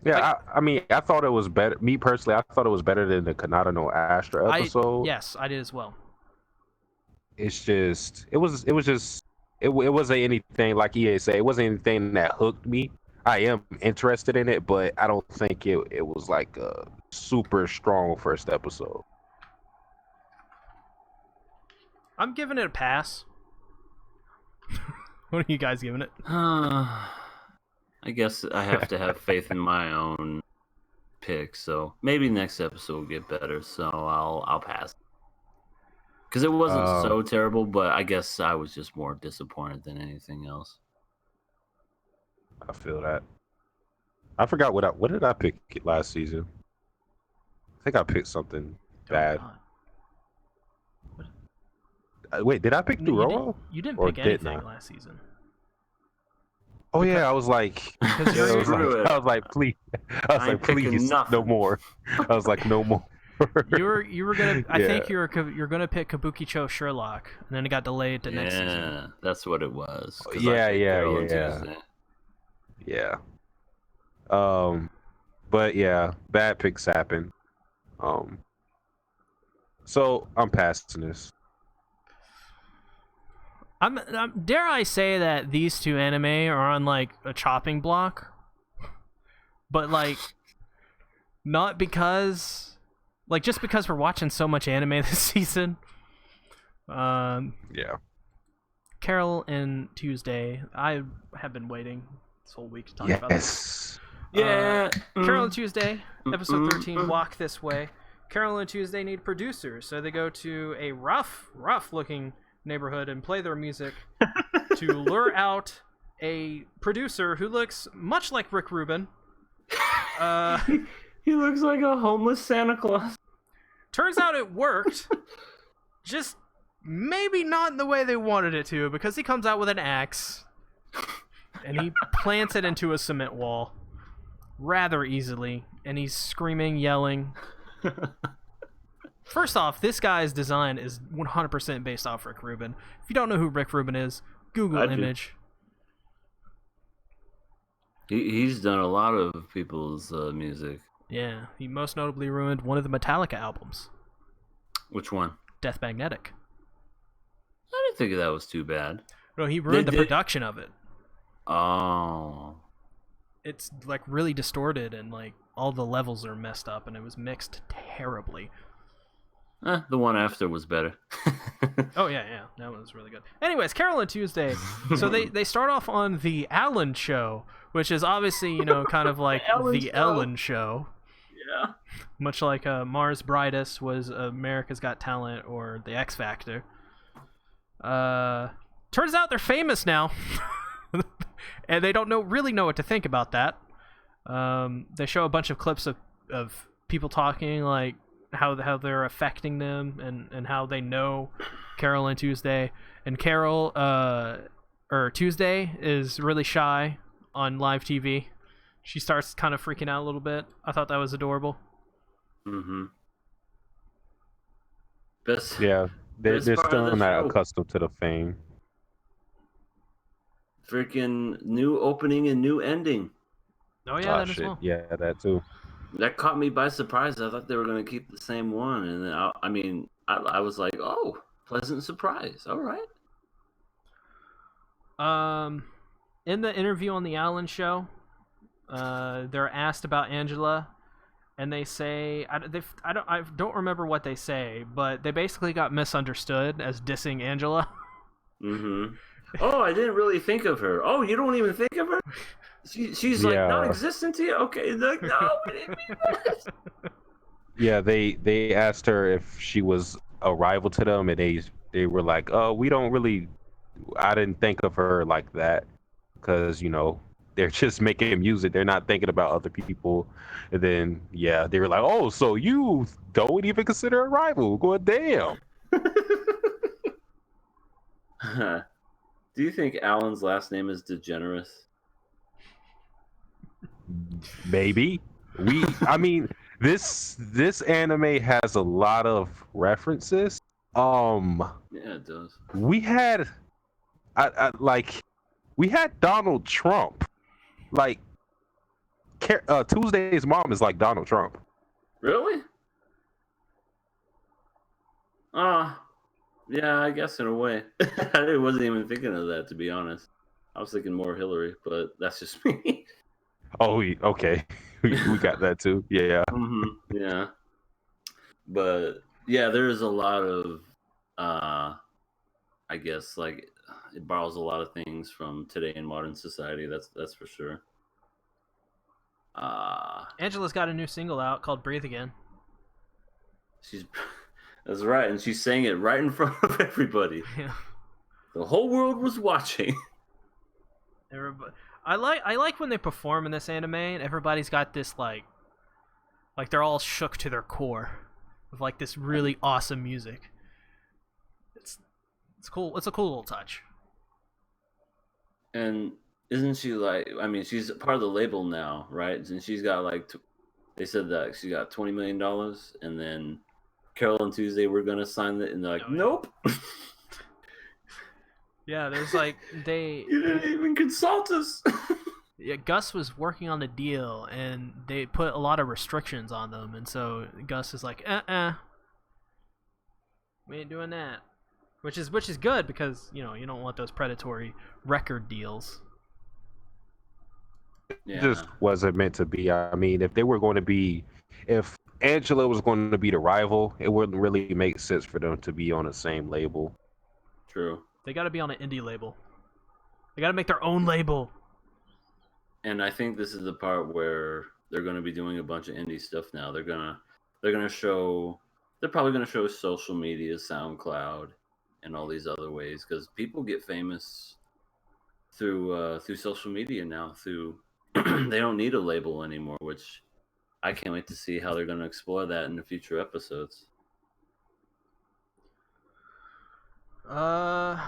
Yeah, I mean, I thought it was better. Me personally, I thought it was better than the Kanata no Astra episode.
Yes, I did as well.
It's just, it wasn't anything like EA said. It wasn't anything that hooked me. I am interested in it, but I don't think it was like a super strong first episode.
I'm giving it a pass. What are you guys giving it?
I guess I have to have faith in my own pick. So maybe next episode will get better. So I'll pass. Because it wasn't so terrible, but I guess I was just more disappointed than anything else.
I feel that. I forgot what did I pick last season? I think I picked something bad. Wait, did I pick Duroro?
You didn't pick anything last season.
Oh yeah, I was like, I was like, please, no more. I was like, no more.
you were gonna. I think you're gonna pick Kabukicho Sherlock, and then it got delayed to next season.
Yeah, that's what it was.
Yeah. But yeah, bad picks happen. So I'm passing this.
Dare I say that these two anime are on like a chopping block, but like not because, like just because we're watching so much anime this season.
Yeah.
Carole and Tuesday. I have been waiting this whole week to talk about this.
Yeah.
Carole and Tuesday, episode 13. Walk this way. Carole and Tuesday need producers, so they go to a rough looking neighborhood and play their music to lure out a producer who looks much like Rick Rubin.
He looks like a homeless Santa Claus.
Turns out it worked. Just maybe not in the way they wanted it to, because he comes out with an axe and he plants it into a cement wall rather easily, and he's screaming, yelling. First off, this guy's design is 100% based off Rick Rubin. If you don't know who Rick Rubin is, Google image.
He's done a lot of people's music.
Yeah, he most notably ruined one of the Metallica albums.
Which one?
Death Magnetic.
I didn't think that was too bad.
No, he ruined the production of it.
Oh.
It's like really distorted, and like all the levels are messed up, and it was mixed terribly.
The one after was better.
Oh yeah, that was really good. Anyways, Carole and Tuesday. So they start off on the Allen Show, which is obviously kind of like the Ellen Show.
Yeah.
Much like Mars Brightest was America's Got Talent or the X Factor. Turns out they're famous now, and they don't really know what to think about that. They show a bunch of clips of people talking like how they're affecting them and how they know Carole and Tuesday. And Carole or Tuesday is really shy on live TV. She starts kind of freaking out a little bit. I thought that was adorable.
Mm-hmm.
Yeah, they're still not accustomed to the fame.
Freaking new opening and new ending.
Oh yeah, that as well.
Yeah, that too.
That caught me by surprise. I thought they were going to keep the same one, and then I was like, "Oh, pleasant surprise! All right."
In the interview on the Allen Show, they're asked about Angela, and they say I don't remember what they say, but they basically got misunderstood as dissing Angela.
Mm-hmm. Oh, I didn't really think of her. Oh, you don't even think of her? She's like non-existent to you? Okay, like, no, we didn't mean that.
Yeah, they asked her if she was a rival to them, and they were like, "Oh, we don't really. I didn't think of her like that, because they're just making music. They're not thinking about other people." And then they were like, "Oh, so you don't even consider a rival? Good damn."
Do you think Alan's last name is DeGeneres?
Maybe. I mean, this anime has a lot of references.
Yeah, it does.
We had we had Donald Trump. Like Tuesday's mom is like Donald Trump.
Really? Yeah, I guess in a way. I wasn't even thinking of that, to be honest. I was thinking more Hillary, but that's just me.
Oh, okay. we got that too. Yeah.
Mm-hmm. Yeah. But yeah, there's a lot of, I guess, like it borrows a lot of things from today in modern society. That's for sure.
Angela's got a new single out called "Breathe Again."
That's right, and she sang it right in front of everybody.
Yeah.
The whole world was watching.
Everybody, I like when they perform in this anime and everybody's got this like they're all shook to their core with like this really awesome music. It's cool. It's a cool little touch.
And isn't she like? I mean, she's part of the label now, right? And she's got like, they said that she got $20 million, and then Carole and Tuesday were gonna sign it, and they're like, nope.
Yeah, there's like
you didn't even consult us.
Yeah, Gus was working on the deal, and they put a lot of restrictions on them, and so Gus is like, we ain't doing that, which is good because you don't want those predatory record deals.
Yeah. It just wasn't meant to be. I mean, if Angela was going to be the rival, it wouldn't really make sense for them to be on the same label.
True.
They got to be on an indie label. They got to make their own label.
And I think this is the part where they're going to be doing a bunch of indie stuff now. They're probably going to show social media, SoundCloud, and all these other ways, because people get famous through social media now. They don't need a label anymore, which I can't wait to see how they're going to explore that in the future episodes.
Yeah.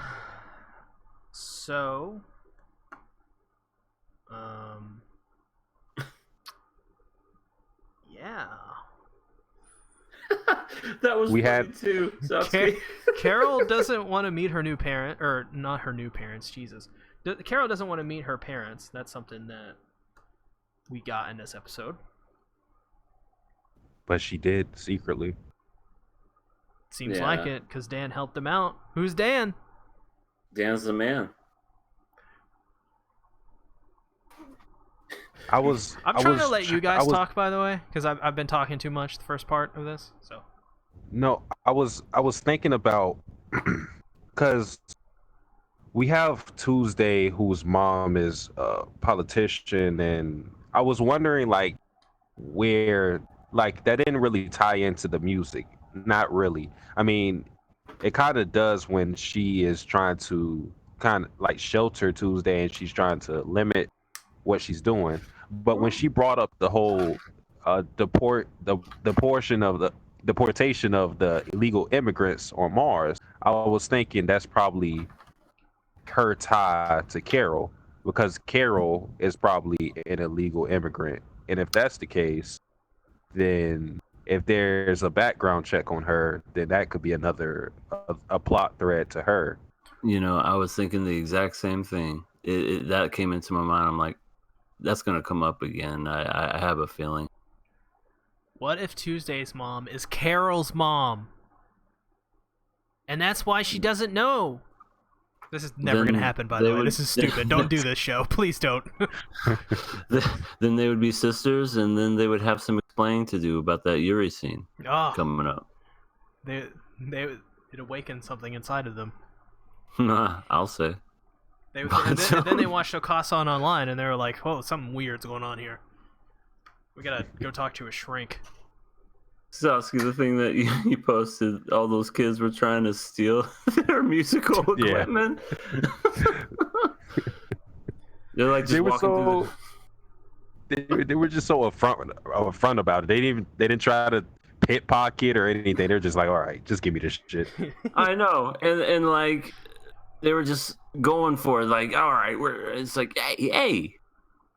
That was funny too.
Carole doesn't want to meet her new parent, or not her new parents. Jesus, Carole doesn't want to meet her parents. That's something that we got in this episode.
But she did secretly.
Seems like it, because Dan helped him out. Who's Dan?
Dan's the man.
I'm trying to let you guys talk, by the way, because I've been talking too much the first part of this. So.
No, I was thinking about, because we have Tuesday, whose mom is a politician, and I was wondering like where like that didn't really tie into the music. Not really. I mean, it kind of does when she is trying to kind of like shelter Tuesday, and she's trying to limit what she's doing. But when she brought up the whole the portion of the deportation of the illegal immigrants on Mars, I was thinking that's probably her tie to Carole, because Carole is probably an illegal immigrant. And if that's the case, then if there's a background check on her, then that could be another a plot thread to her.
I was thinking the exact same thing. That came into my mind. I'm like, that's going to come up again. I have a feeling.
What if Tuesday's mom is Carole's mom? And that's why she doesn't know. This is never going to happen, by the way. This is stupid. Don't do this show. Please don't.
Then they would be sisters, and then they would have some explaining to do about that Yuri scene coming up.
It'd awaken something inside of them.
I'll say.
And then they watched Okasan online, and they were like, "Whoa, something weird's going on here. We gotta go talk to a shrink."
Sasuke, the thing that you posted, all those kids were trying to steal their musical equipment. They're like just walking through.
They were just so upfront about it. They didn't try to pickpocket or anything. They're just like, all right, just give me this shit.
I know, and like they were just going for it. Like, all right, it's like, hey,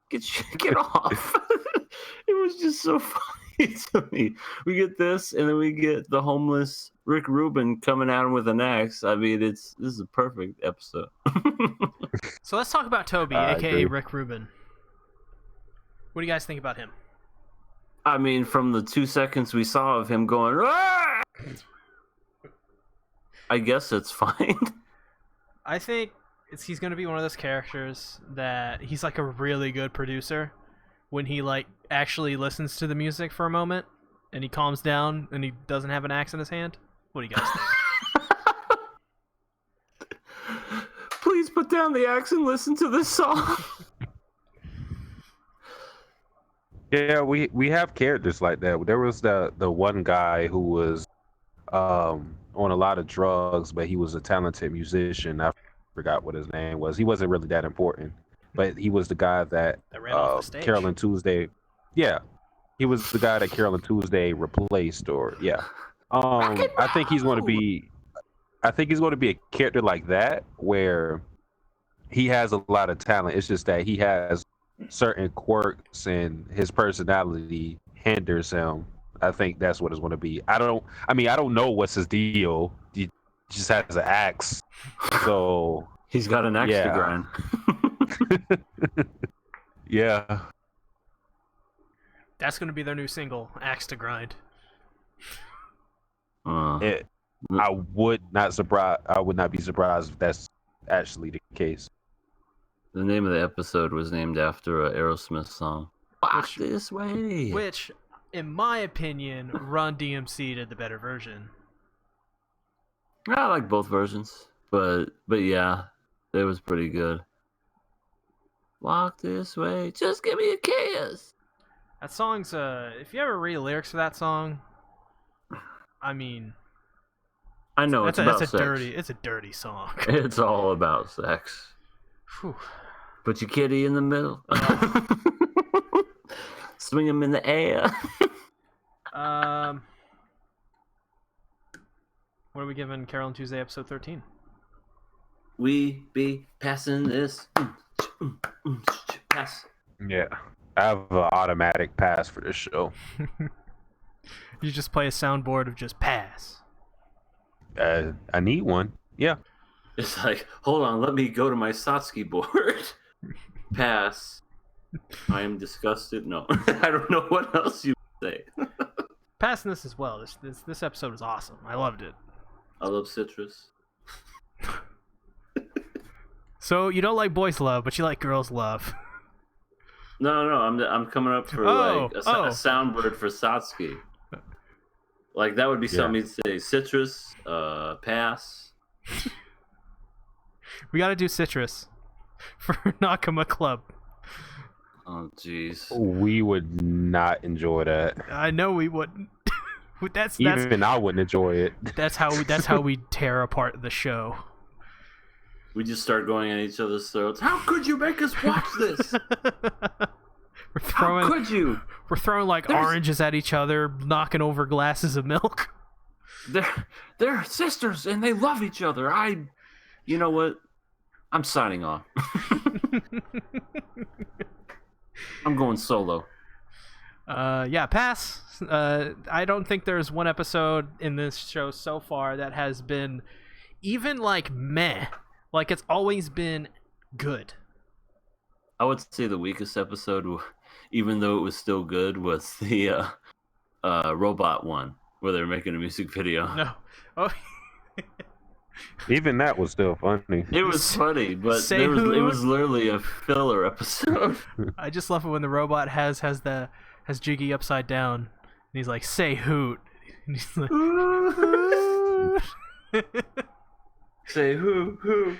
get off. It was just so funny to me. We get this, and then we get the homeless Rick Rubin coming at him with an axe. I mean, this is a perfect episode.
So let's talk about Toby, aka Rick Rubin. What do you guys think about him?
I mean, from the 2 seconds we saw of him going, "Aah!" I guess it's fine.
I think he's going to be one of those characters that he's like a really good producer when he like actually listens to the music for a moment and he calms down and he doesn't have an axe in his hand. What do you guys think?
Please put down the axe and listen to this song.
Yeah, we have characters like that. There was the one guy who was on a lot of drugs, but he was a talented musician. I forgot what his name was. He wasn't really that important, but he was the guy that
ran off the stage.
Carole and Tuesday. Yeah, he was the guy that Carole and Tuesday replaced. Or yeah, I think he's going to be. I think he's going to be a character like that where he has a lot of talent. It's just that he has certain quirks and his personality hinders him. I think that's what it's going to be. I mean, I don't know what's his deal. He just has an axe. So
he's got an axe to grind.
Yeah.
That's going to be their new single, Axe to Grind.
I would not be surprised if that's actually the case.
The name of the episode was named after an Aerosmith song. Walk this way.
Which, in my opinion, Run DMC did the better version.
I like both versions, but yeah, it was pretty good. Walk this way, just give me a kiss.
That song's if you ever read the lyrics for that song, I mean,
I know it's about sex.
It's a dirty song.
It's all about sex.
Whew.
Put your kitty in the middle. Swing him in the air.
What are we giving Carole and Tuesday episode 13?
We be passing this. Pass.
Yeah. I have an automatic pass for this show.
You just play a soundboard of just pass.
I need one. Yeah.
It's like, hold on, let me go to my Satsuki board. Pass. I am disgusted. No, I don't know what else you would say.
Passing this as well. This episode was awesome. I loved it.
I love citrus.
So you don't like boys love, but you like girls love.
No, I'm coming up for a soundboard for Satsuki. Like that would be something you'd say. Citrus, pass.
We got to do citrus for Nakama Club.
Oh, jeez.
We would not enjoy that.
I know we wouldn't. That's
even I wouldn't enjoy it.
That's how we tear apart the show.
We just start going at each other's throats. How could you make us watch this? How could you?
We're throwing oranges at each other, knocking over glasses of milk.
They're sisters and they love each other. You know what? I'm signing off. I'm going solo.
Yeah, pass. I don't think there's one episode in this show so far that has been even meh. Like it's always been good.
I would say the weakest episode, even though it was still good, was the robot one where they were making a music video.
No. Oh.
Even that was still funny.
It was funny, but it was literally a filler episode.
I just love it when the robot has Jiggy upside down, and he's like, "Say hoot," and he's like,
"Say who."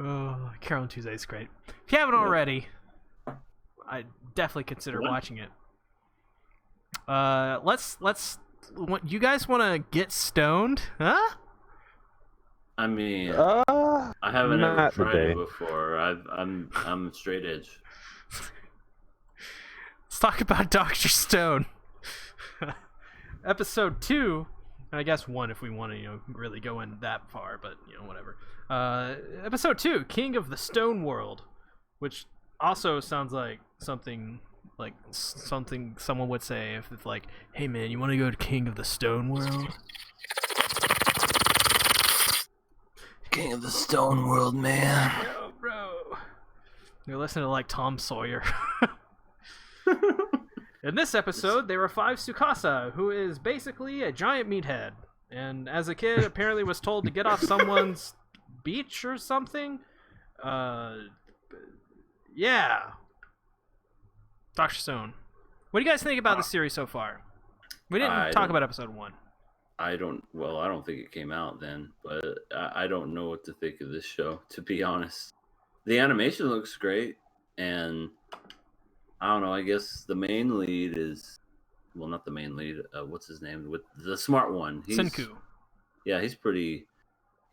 Oh, Carole and Tuesday is great. If you haven't already, I definitely consider watching it. Let's. You guys want to get stoned, huh?
I mean, I haven't ever tried it before. I'm straight edge.
Let's talk about Dr. Stone. Episode 2, and I guess 1 if we want to, really go in that far, but whatever. Episode 2, King of the Stone World, which also sounds like something someone would say if it's like, "Hey man, you want to go to King of the Stone World?"
King of the Stone World, man.
Yo, bro. You're listening to Tom Sawyer. In this episode, there were 5 Tsukasa, who is basically a giant meathead, and as a kid, apparently was told to get off someone's beach or something. Yeah. Dr. Stone. What do you guys think about the series so far? We didn't talk about episode 1.
I don't think it came out then, but I don't know what to think of this show, to be honest. The animation looks great. and I don't know. I guess the main lead is, well, not the main lead. What's his name? With the smart one.
Senku.
Yeah, he's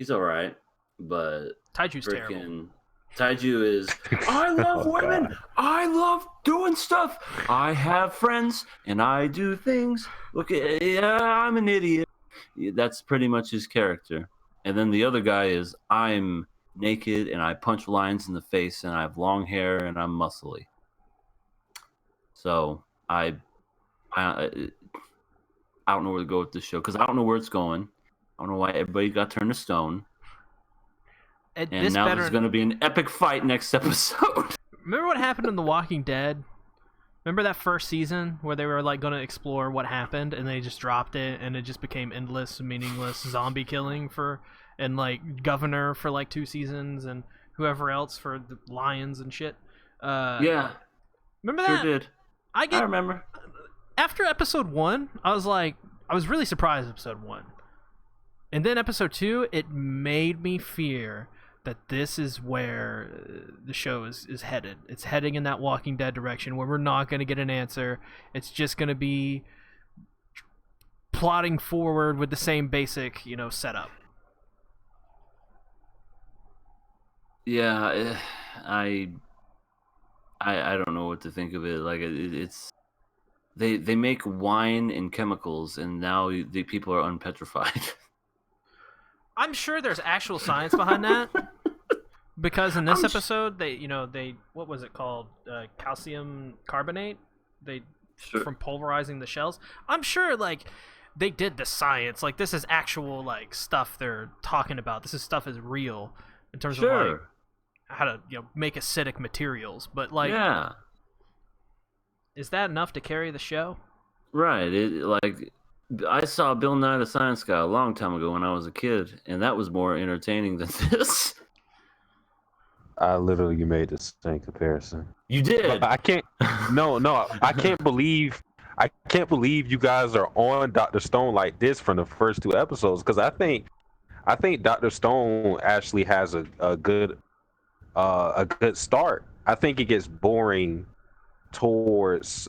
all right, but
Taiju's terrible.
freaking Taiju is. I love women.
God.
I love doing stuff. I have friends and I do things. Look, I'm an idiot. That's pretty much his character. And then the other guy is, I'm naked and I punch lions in the face and I have long hair and I'm muscly. So I don't know where to go with this show because I don't know where it's going. I don't know why everybody got turned to stone. And now there's going to be an epic fight next episode.
Remember what happened in The Walking Dead? Remember that first season where they were like going to explore what happened and they just dropped it and it just became endless, meaningless zombie killing and like Governor for like 2 seasons and whoever else for the lions and shit.
Yeah.
Remember that?
Sure did. I remember.
After episode 1, I was really surprised at episode 1. And then episode 2, it made me fear that this is where the show is headed. It's heading in that Walking Dead direction where we're not going to get an answer. It's just going to be plotting forward with the same basic, setup.
Yeah, I don't know what to think of it. Like it's they make wine and chemicals, and now the people are unpetrified.
I'm sure there's actual science behind that. Because in this episode, they what was it called? Calcium carbonate. From pulverizing the shells. I'm sure like they did the science. Like this is actual like stuff they're talking about. This stuff is real in terms of like how to make acidic materials. But like,
yeah,
is that enough to carry the show?
Right. I saw Bill Nye the Science Guy a long time ago when I was a kid, and that was more entertaining than this.
I literally made the same comparison.
You did.
But I can't. No. I can't believe you guys are on Dr. Stone like this from the first 2 episodes because I think Dr. Stone actually has a good start. I think it gets boring towards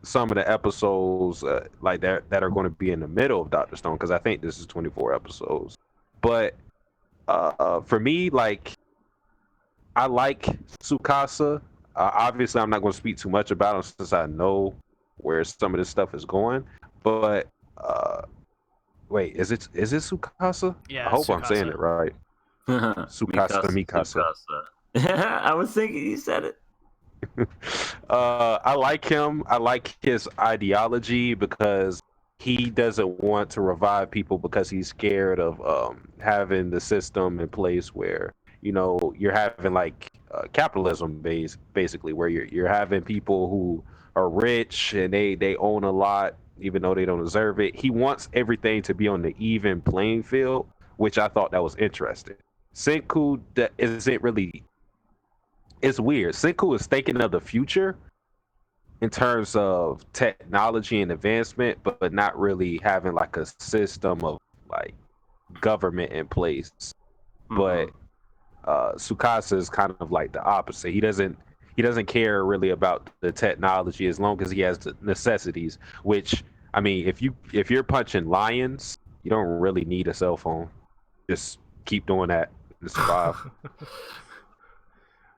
some of the episodes like that are going to be in the middle of Dr. Stone because I think this is 24 episodes. But for me, like. I like Tsukasa. Obviously, I'm not going to speak too much about him since I know where some of this stuff is going. But wait, is it Tsukasa?
Yeah,
I hope
Tsukasa.
I'm saying it right. Mikasa.
I was thinking you said it.
I like him. I like his ideology because he doesn't want to revive people because he's scared of having the system in place where you're having like capitalism basically where you're having people who are rich and they own a lot even though they don't deserve it. He wants everything to be on the even playing field, which I thought that was interesting. Senku isn't really. It's weird. Senku is thinking of the future in terms of technology and advancement, but not really having like a system of like government in place. Mm-hmm. But Tsukasa is kind of like the opposite. He doesn't care really about the technology as long as he has the necessities. Which I mean, if you're punching lions, you don't really need a cell phone. Just keep doing that to survive.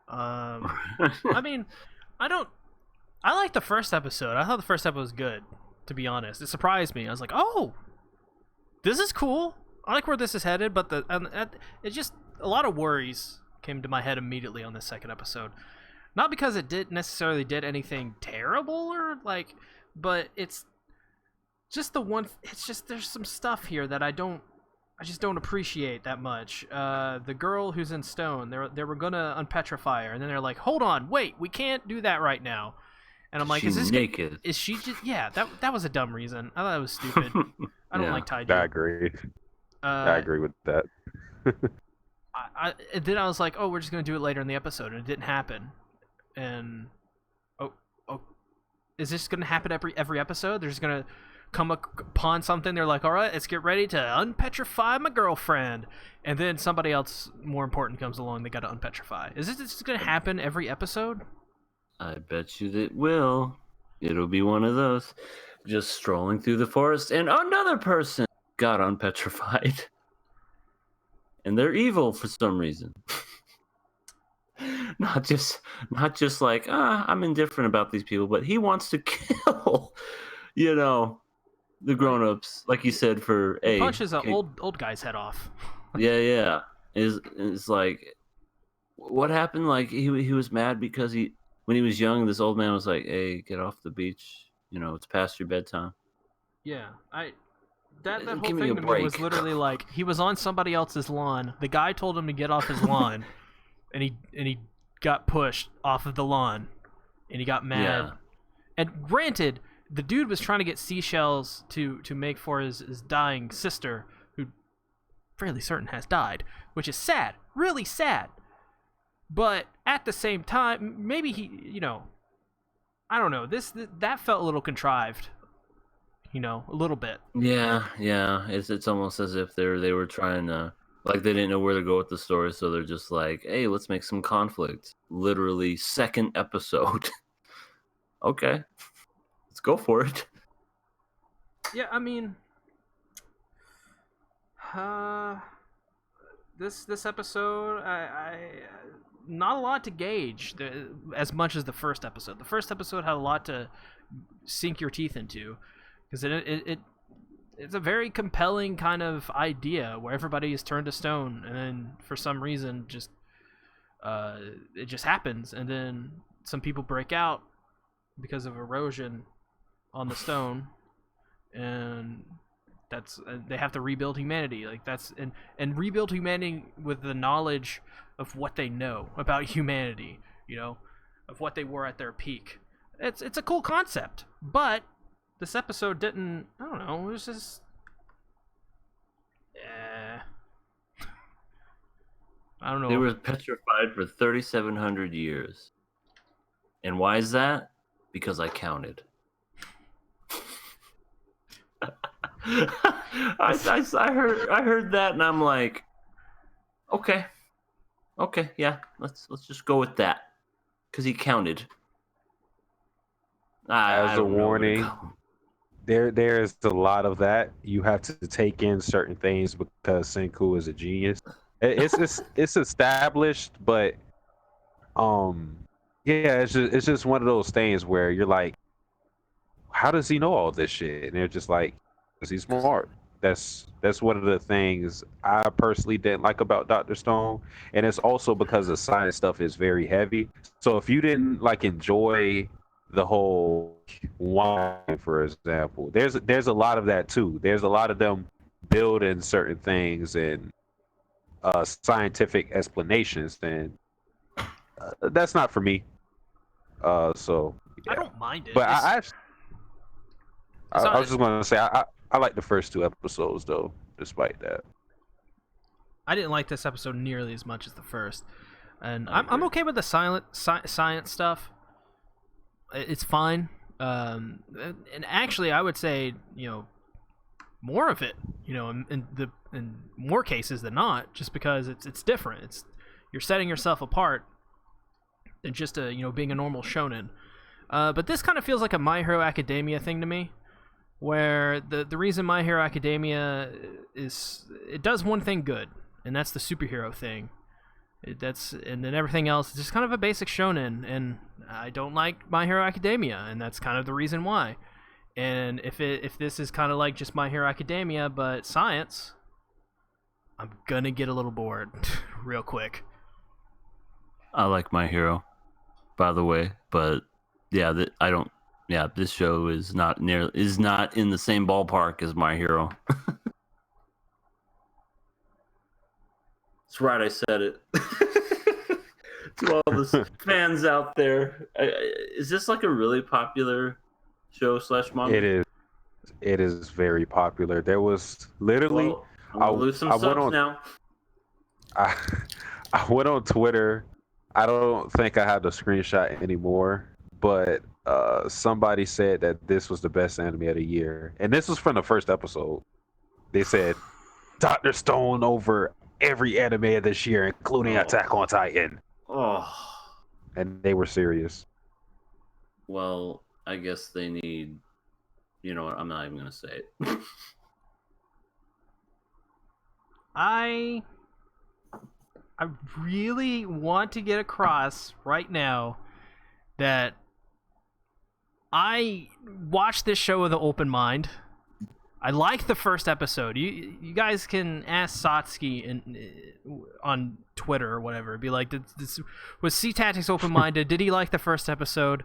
I mean, I like the first episode. I thought the first episode was good, to be honest. It surprised me. I was like, oh, this is cool. I like where this is headed, but it just a lot of worries came to my head immediately on this second episode. Not because it didn't necessarily did anything terrible or like, but it's just it's just there's some stuff here that I just don't appreciate that much. The girl who's in stone, they were gonna unpetrify her, and then they're like, hold on, wait, we can't do that right now. And I'm like,
she's
is this
naked?
Is she just? Yeah, that was a dumb reason. I thought it was stupid. I don't like Taiji.
I agree. I agree with that.
Then I was like, oh, we're just gonna do it later in the episode, and it didn't happen. And oh, is this gonna happen every episode? They're come upon something, they're like, all right, let's get ready to unpetrify my girlfriend. And then somebody else more important comes along, they got to unpetrify. Is this going to happen every episode?
I bet you that will. It'll be one of those. Just strolling through the forest, and another person got unpetrified. And they're evil for some reason. Not just like, I'm indifferent about these people, but he wants to kill, the grown-ups, like you said, for
he punches an old guy's head off.
Yeah. Is like, what happened? Like he was mad because when he was young, this old man was like, "Hey, get off the beach. It's past your bedtime."
Yeah, that whole
Give me
thing
a
to me
break.
was literally like he was on somebody else's lawn. The guy told him to get off his lawn, and he got pushed off of the lawn, and he got mad.
Yeah.
And granted, the dude was trying to get seashells to make for his dying sister, who fairly certain has died, which is sad, really sad. But at the same time, maybe he, I don't know. That felt a little contrived, a little bit.
Yeah. It's almost as if they were trying to, like, they didn't know where to go with the story, so they're just like, "Hey, let's make some conflict." Literally second episode. Okay, let's go for it.
Yeah, I mean, this episode, I not a lot to gauge as much as the first episode. The first episode had a lot to sink your teeth into, because it's a very compelling kind of idea where everybody is turned to stone, and then for some reason it just happens, and then some people break out because of erosion on the stone, and they have to rebuild humanity. Like and rebuild humanity with the knowledge of what they know about humanity, of what they were at their peak. It's a cool concept, but this episode didn't. I don't know. It was just. I don't know.
They were petrified for 3,700 years. And why is that? Because I counted. I heard that, and I'm like, okay, yeah, let's just go with that, because he counted.
As a warning, there's a lot of that. You have to take in certain things because Senku is a genius. It's established, but yeah, it's just one of those things where you're like, how does he know all this shit? And they're just like, because he's smart. That's one of the things I personally didn't like about Dr. Stone, and it's also because the science stuff is very heavy. So if you didn't like enjoy the whole wine, for example, there's a lot of that too. There's a lot of them building certain things and scientific explanations, and that's not for me. So yeah.
I don't mind it.
But I was just gonna say I like the first two episodes though, despite that.
I didn't like this episode nearly as much as the first, and I'm okay with the science stuff. It's fine, and actually I would say more of it, in more cases than not, just because it's different. You're setting yourself apart than just being a normal shonen. But this kind of feels like a My Hero Academia thing to me, where the reason My Hero Academia it does one thing good, and that's the superhero thing. And then everything else is just kind of a basic shonen, and I don't like My Hero Academia, and that's kind of the reason why. And if this is kind of like just My Hero Academia but science, I'm gonna get a little bored real quick.
I like My Hero, by the way, but yeah, I don't. Yeah, this show is not in the same ballpark as My Hero. That's right, I said it. To all the fans out there, is this like a really popular show / manga?
It is very popular. There was literally.
Well, I'll lose some subs now.
I went on Twitter. I don't think I have the screenshot anymore, but somebody said that this was the best anime of the year, and this was from the first episode. They said Dr. Stone over every anime of this year, including Attack on Titan,
Oh.
and they were serious.
Well, I guess they need. You know what? I'm not even gonna say it.
I really want to get across right now that I watched this show with an open mind. I like the first episode. You guys can ask Satsuki on Twitter or whatever. Be like, was SeaTactics open minded? Did he like the first episode?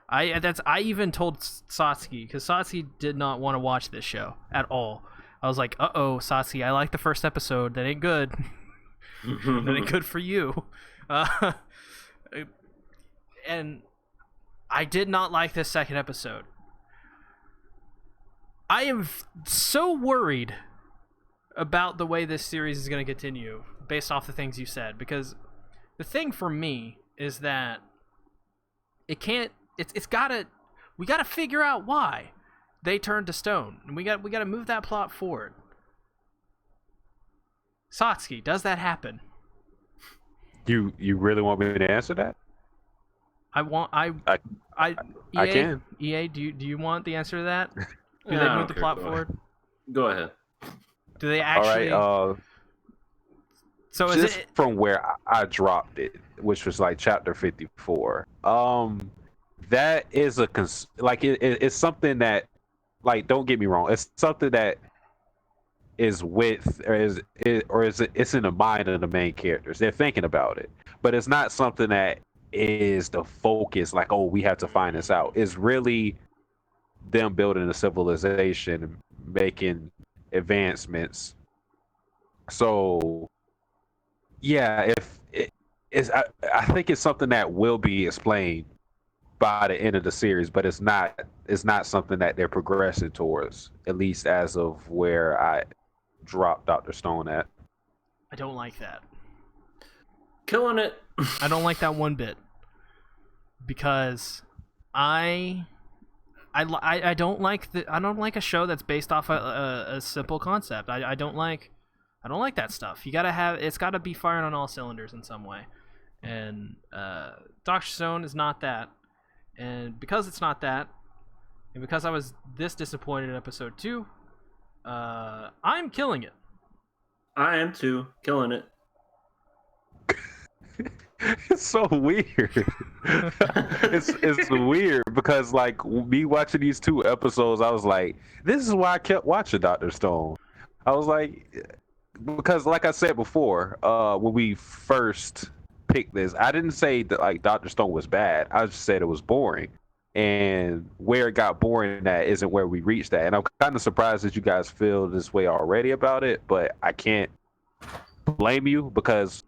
I even told Satsuki, because Satsuki did not want to watch this show at all. I was like, uh-oh, Satsuki, I like the first episode. That ain't good. That ain't good for you. And I did not like this second episode. I am so worried about the way this series is going to continue based off the things you said, because the thing for me is that we got to figure out why they turned to stone, and we got to move that plot forward. Satsuki, does that happen?
You really want me to answer that?
I
can.
EA, do you want the answer to that? Do
Yeah,
they move the plot forward?
Go ahead.
Do they actually?
All right.
So is
just
it
from where I dropped it, which was like chapter 54. That is it's something that, like, don't get me wrong, it's something that is it's in the mind of the main characters. They're thinking about it, but it's not something that is the focus. Like, oh, we have to find this out. It's really them building a civilization and making advancements. So yeah, if it is, I think it's something that will be explained by the end of the series, but it's not something that they're progressing towards, at least as of where I dropped Dr. Stone at.
I don't like that.
Killing it.
I don't like that one bit, because I don't like a show that's based off a simple concept. I don't like that stuff. It's gotta be firing on all cylinders in some way, and Dr. Stone is not that. And because it's not that, and because I was this disappointed in episode 2, I'm killing it.
I am too. Killing it.
It's so weird. it's weird because, like, me watching these 2 episodes, I was like, this is why I kept watching Dr. Stone. I was like, because, like I said before, when we first picked this, I didn't say that, like, Dr. Stone was bad. I just said it was boring, and where it got boring at isn't where we reached at. And I'm kind of surprised that you guys feel this way already about it, but I can't blame you, because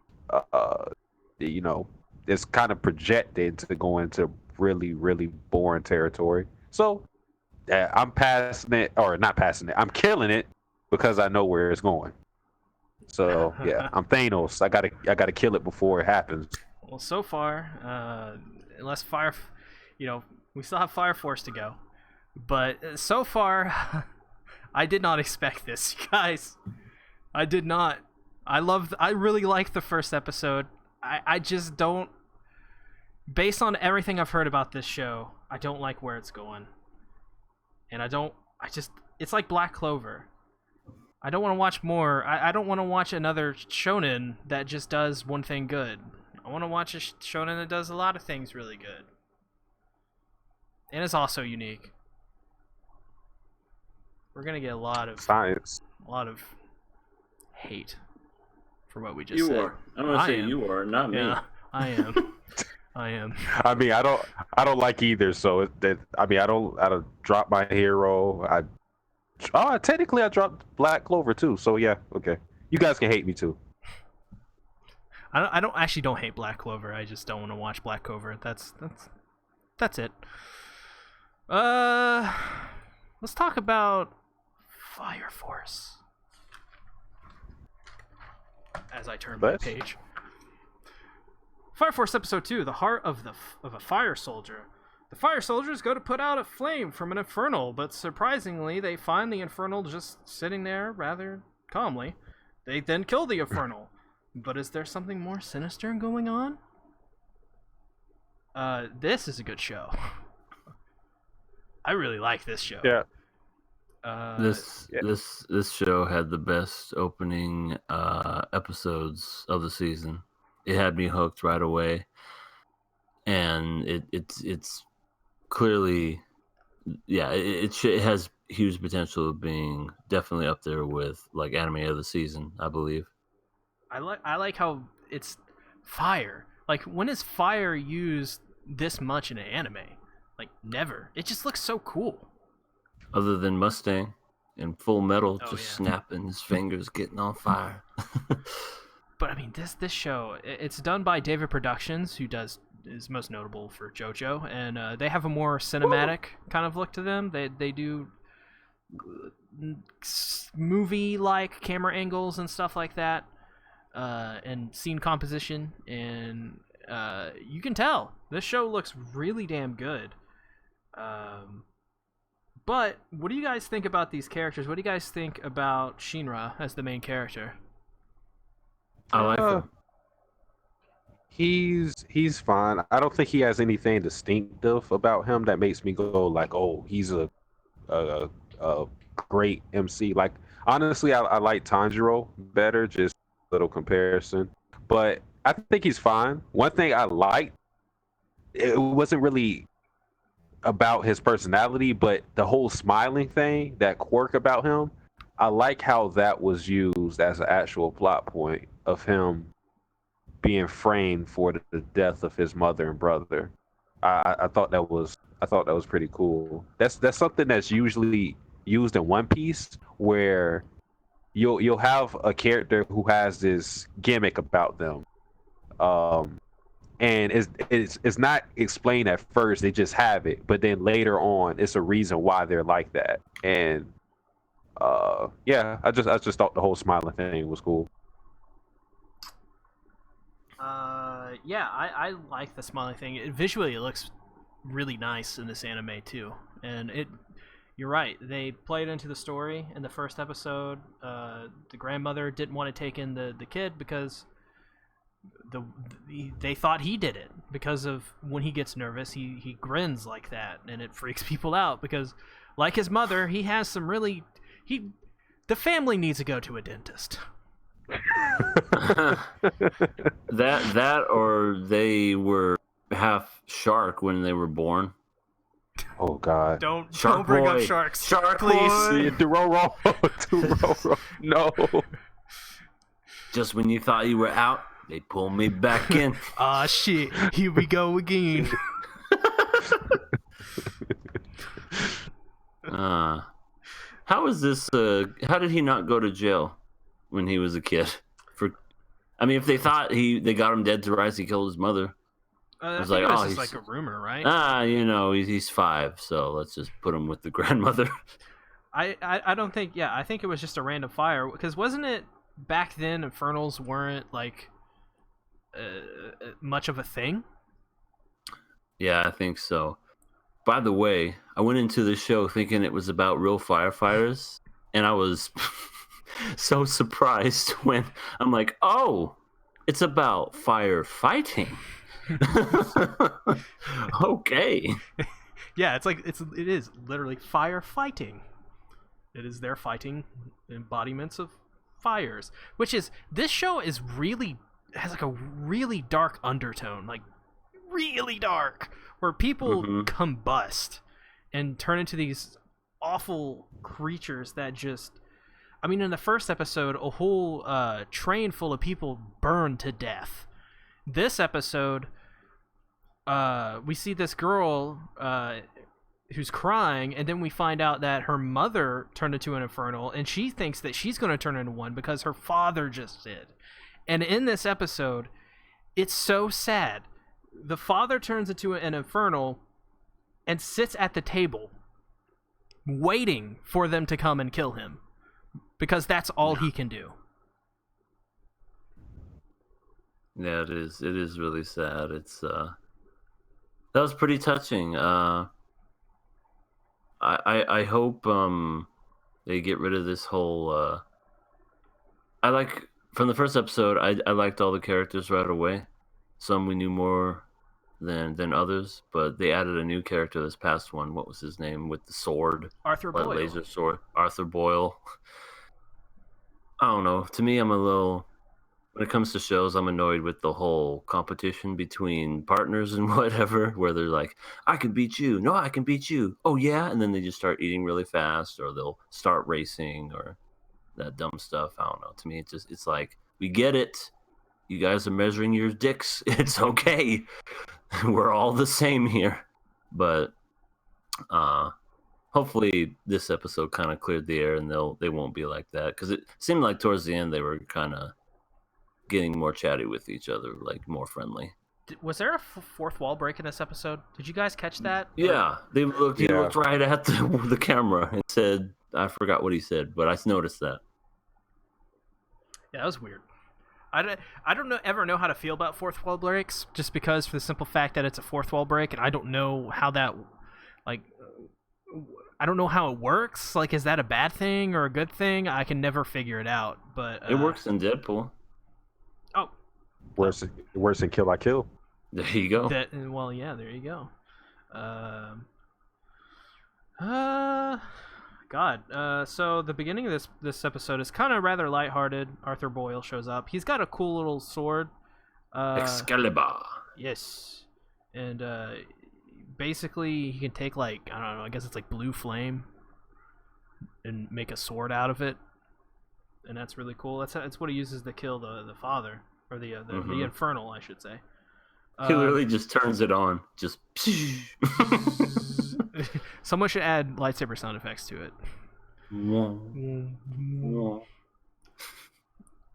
you know, it's kind of projected to go into really, really boring territory. So I'm passing it, or not passing it, I'm killing it, because I know where it's going. So yeah, I'm Thanos. I gotta kill it before it happens.
Well, so far, unless we still have Fire Force to go, but so far, I did not expect this, you guys. I did not. I really liked the first episode. I just don't, based on everything I've heard about this show, I don't like where it's going. And it's like Black Clover. I don't want to watch more. I don't want to watch another shonen that just does one thing good. I want to watch a shonen that does a lot of things really good. And it's also unique. We're going to get a lot of hate for what we just said.
You are. I'm gonna say you are, not me.
Yeah, I am. I am.
I mean, I don't like either. So I don't drop my hero. Technically I dropped Black Clover too. So yeah, okay. You guys can hate me too.
I don't hate Black Clover. I just don't want to watch Black Clover. That's it. Let's talk about Fire Force. As I turn my page. Fire Force Episode 2, The Heart of a Fire Soldier. The fire soldiers go to put out a flame from an infernal, but surprisingly, they find the infernal just sitting there rather calmly. They then kill the infernal. But is there something more sinister going on? This is a good show. I really like this show.
Yeah.
This show had the best opening episodes of the season. It had me hooked right away, and it's clearly, yeah, it has huge potential of being definitely up there with like anime of the season, I believe.
I like how it's fire. Like, when is fire used this much in an anime? Like, never. It just looks so cool.
Other than Mustang in Full Metal,
Oh,
just
yeah.
snapping his fingers, getting on fire.
But I mean, this show, it's done by David Productions, who is most notable for JoJo, and they have a more cinematic kind of look to them. They do movie-like camera angles and stuff like that, and scene composition, and you can tell this show looks really damn good. But what do you guys think about these characters? What do you guys think about Shinra as the main character?
I like him.
He's fine. I don't think he has anything distinctive about him that makes me go like, oh, he's a great MC. Like, honestly, I like Tanjiro better, just a little comparison. But I think he's fine. One thing I liked, it wasn't really about his personality, but the whole smiling thing, that quirk about him, I like how that was used as an actual plot point of him being framed for the death of his mother and brother. I thought that was pretty cool. That's something that's usually used in One Piece, where you'll have a character who has this gimmick about them, and it's not explained at first. They just have it, but then later on, it's a reason why they're like that. And yeah, I just thought the whole smiling thing was cool.
Yeah, I like the smiling thing. Visually, it looks really nice in this anime too, and you're right. They played into the story in the first episode. The grandmother didn't want to take in the kid because they thought he did it, because of when he gets nervous, he grins like that, and it freaks people out because, like his mother, he has some really the family needs to go to a dentist.
that or they were half shark when they were born.
Oh God!
Don't
Shark
bring up
boy.
sharks,
Shark
please.
boy.
Duroro. No.
Just when you thought you were out, they pull me back in.
Ah, shit! Here we go again.
How is this? How did he not go to jail when he was a kid? If they thought they got him dead to rights, he killed his mother.
I
was
think
like,
it was
oh,
just like a rumor, right?
He's 5, so let's just put him with the grandmother.
I don't think. Yeah, I think it was just a random fire, because wasn't it back then infernals weren't like much of a thing?
Yeah, I think so. By the way, I went into the show thinking it was about real firefighters, and I was so surprised when I'm like, oh, it's about firefighting. Okay.
Yeah, it is literally firefighting. It is their fighting embodiments of fires, which is, this show has like a really dark undertone, like really dark, where people combust and turn into these awful creatures that just, in the first episode, a whole train full of people burned to death. This episode, we see this girl who's crying, and then we find out that her mother turned into an infernal, and she thinks that she's going to turn into one because her father just did. And in this episode, it's so sad. The father turns into an infernal and sits at the table waiting for them to come and kill him, because that's all he can do.
Yeah, it is really sad. It's That was pretty touching. I hope they get rid of this whole. I like from the first episode. I liked all the characters right away. Some we knew more than others, but they added a new character this past one. What was his name with the sword?
Arthur Boyle.
Laser sword. Arthur Boyle. I don't know. To me, I'm a little. When it comes to shows, I'm annoyed with the whole competition between partners and whatever, where they're like, I can beat you. No, I can beat you. Oh, yeah. And then they just start eating really fast, or they'll start racing, or that dumb stuff. I don't know. To me, it's like, we get it. You guys are measuring your dicks. It's okay. We're all the same here. But hopefully this episode kind of cleared the air and they won't be like that. Because it seemed like towards the end they were kind of getting more chatty with each other, like more friendly.
Was there a fourth wall break in this episode? Did you guys catch that?
Yeah, he looked right at the camera and said, I forgot what he said, but I noticed that.
Yeah, that was weird. I don't ever know how to feel about fourth wall breaks, just because for the simple fact that it's a fourth wall break, and I don't know how that, like, I don't know how it works. Like, is that a bad thing or a good thing? I can never figure it out. But
it works in Deadpool.
Oh,
worse than Kill by Kill.
There you go.
Well, yeah, there you go. God. So the beginning of this episode is kind of rather lighthearted. Arthur Boyle shows up. He's got a cool little sword.
Excalibur.
Yes. And basically he can take, like, I don't know, I guess it's like blue flame and make a sword out of it. And that's really cool. That's what he uses to kill the father, or the infernal, I should say.
He literally just turns it on. Just.
Someone should add lightsaber sound effects to it. And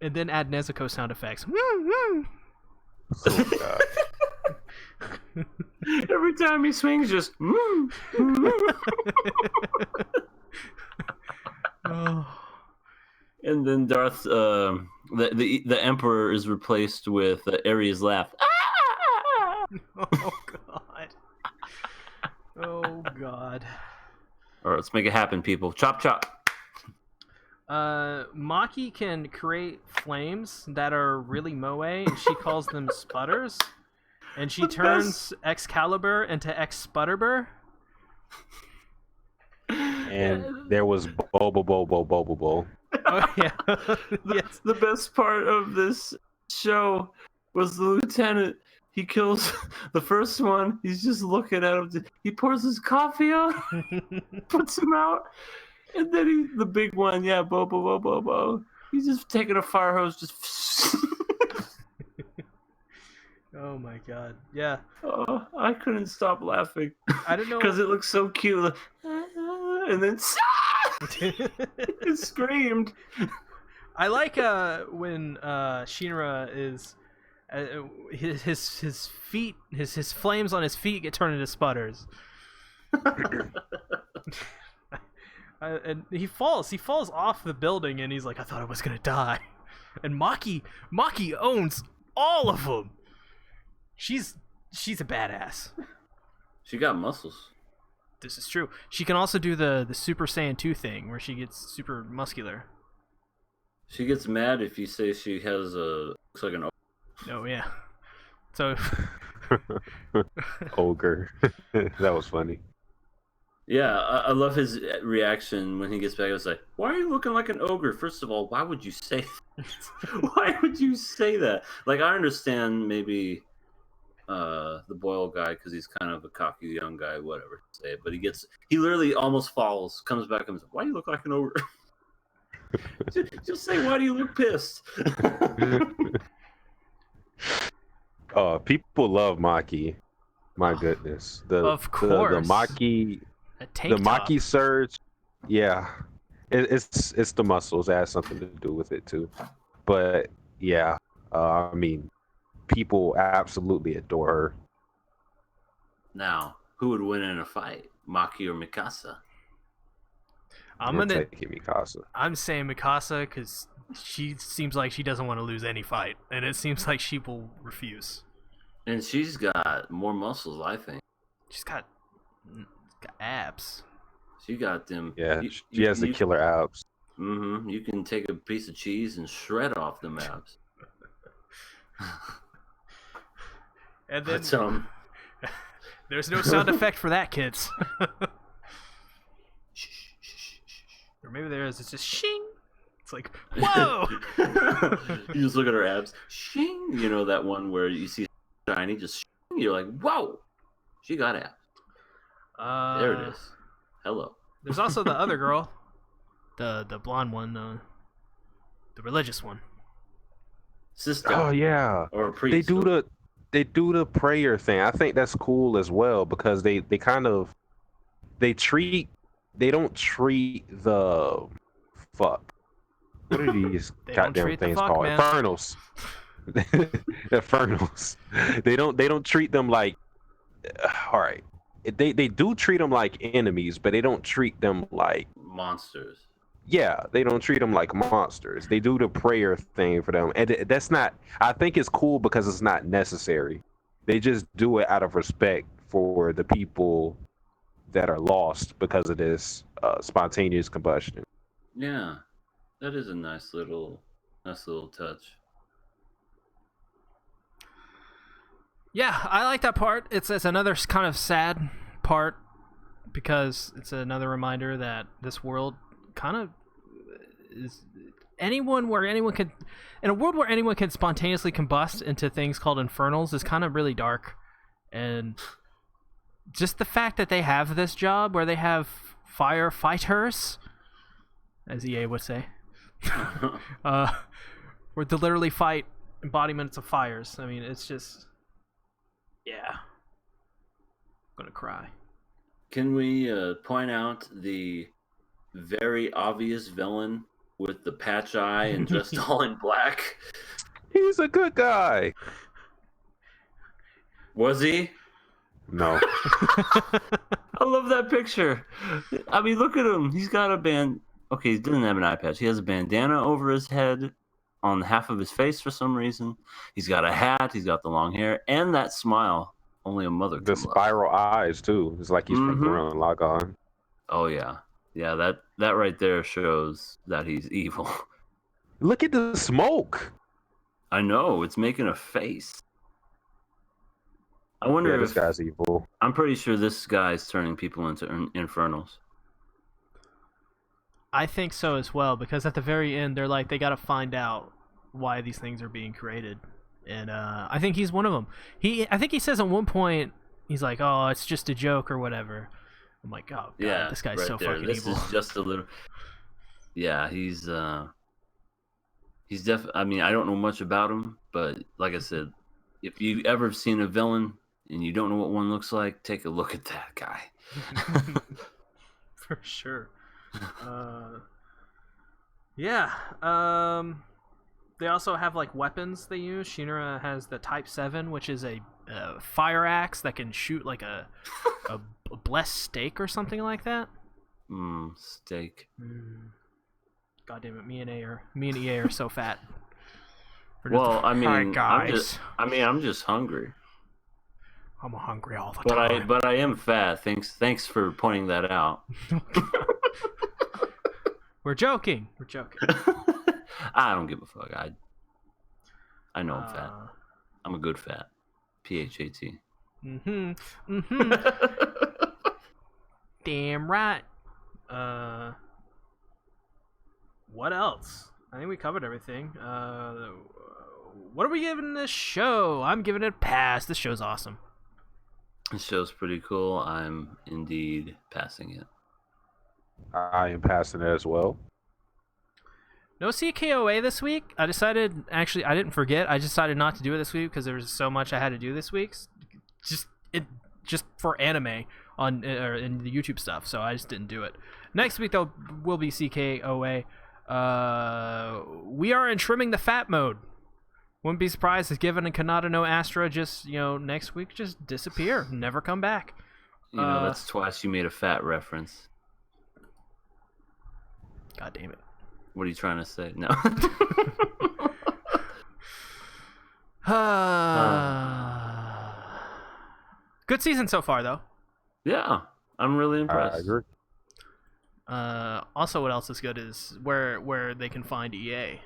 then add Nezuko sound effects.
Oh, God.
Every time he swings, just.
Oh.
And then Darth, the Emperor is replaced with Ares' laugh.
Oh God. Oh God.
All right, let's make it happen, people. Chop chop.
Maki can create flames that are really moe, and she calls them sputters. And she turns Excalibur into X-Sputterber.
And there was Bobo.
Oh yeah. Yes.
The best part of this show was the lieutenant. He kills the first one. He's just looking at him. He pours his coffee out, puts him out, and then the big one, yeah, Bobo. He's just taking a fire hose, just.
Oh my God! Yeah.
Oh, I couldn't stop laughing.
I don't know,
because it looks so cute. And then it screamed.
I like when Shinra is his feet, his flames on his feet get turned into sputters. And he falls off the building, and he's like, I thought I was gonna die. And Maki owns all of them. She's a badass.
She got muscles.
This is true. She can also do the Super Saiyan 2 thing, where she gets super muscular.
She gets mad if you say she has looks like an ogre.
Oh yeah. So
Ogre. That was funny.
Yeah, I love his reaction when he gets back. I was like, why are you looking like an ogre? First of all, why would you say that? Why would you say that? Like, I understand maybe the Boyle guy, because he's kind of a cocky young guy, whatever to say it, but he literally almost falls, comes back and says, why do you look like an ogre? just say, why do you look pissed?
People love Maki. My goodness.
Of course.
The Maki,
the
Maki surge. Yeah, it's the muscles. It has something to do with it too. But yeah, I mean, people absolutely adore her.
Now, who would win in a fight, Maki or Mikasa?
I'm gonna
take Mikasa.
I'm saying Mikasa because she seems like she doesn't want to lose any fight, and it seems like she will refuse.
And she's got more muscles, I think.
She's got abs.
She got them.
Yeah, she has the killer abs.
Mm-hmm. You can take a piece of cheese and shred off them abs.
And then
But,
there's no sound effect for that, kids. Or maybe there is. It's just shing. It's like, whoa!
You just look at her abs. Shing! You know that one where you see shiny, just shing. You're like, whoa! She got abs. There it is. Hello.
There's also the other girl. The blonde one. The religious one.
Sister.
Oh yeah.
Or a priest.
They do the prayer thing. I think that's cool as well because they don't treat the fuck. What are these goddamn things called?
Man.
Infernals. Infernals. They don't treat them like. All right. They do treat them like enemies, but they don't treat them like
monsters.
Yeah, they don't treat them like monsters. They do the prayer thing for them, and that's not. I think it's cool because it's not necessary. They just do it out of respect for the people that are lost because of this spontaneous combustion.
Yeah, that is a nice little touch.
Yeah, I like that part. It's another kind of sad part because it's another reminder that this world kind of is in a world where anyone can spontaneously combust into things called infernals is kind of really dark. And just the fact that they have this job where they have firefighters, as EA would say, where to literally fight embodiments of fires. I mean, it's just, yeah, I'm gonna cry.
Can we point out the very obvious villain with the patch eye and dressed all in black?
He's a good guy.
Was he?
No.
I love that picture. I mean, look at him. He's got a band. Okay, he doesn't have an eye patch. He has a bandana over his head on half of his face for some reason. He's got a hat. He's got the long hair and that smile. Only a mother could
The
love.
spiral eyes too. It's like he's from Gurren Lagann.
Oh yeah, yeah. That right there shows that he's evil.
Look at the smoke.
I know, it's making a face. I wonder if
this guy's evil.
I'm pretty sure this guy's turning people into infernals.
I think so as well, because at the very end, they're like, they got to find out why these things are being created. And I think he's one of them. I think he says at one point, he's like, oh, it's just a joke or whatever. I'm like, oh, God,
yeah,
this guy's
right
so
there.
fucking
this
evil.
This is just a little... Yeah, he's definitely... I mean, I don't know much about him, but like I said, if you've ever seen a villain and you don't know what one looks like, take a look at that guy.
For sure. Yeah. They also have like weapons they use. Shinra has the Type 7, which is a fire axe that can shoot like a blessed steak or something like that.
Steak.
God damn it, me and EA are so fat.
Well, I mean,
right, guys.
I'm just hungry.
I'm hungry all the time.
But I am fat. Thanks for pointing that out.
We're joking.
I don't give a fuck. I know I'm fat. I'm a good fat. PHAT.
Damn right. What else? I think we covered everything. What are we giving this show? I'm giving it a pass. This show's awesome.
This show's pretty cool. I'm indeed passing it.
I am passing it as well.
No CKOA this week. I didn't forget. I decided not to do it this week because there was so much I had to do this week. Just for anime in the YouTube stuff. So I just didn't do it. Next week though will be CKOA. We are in trimming the fat mode. Wouldn't be surprised if given a Kanata no Astra just next week just disappear, never come back.
That's twice you made a fat reference.
God damn it.
What are you trying to say? No.
Good season so far, though.
Yeah, I'm really
I
impressed.
agree.
Also, what else is good is where they can find EA.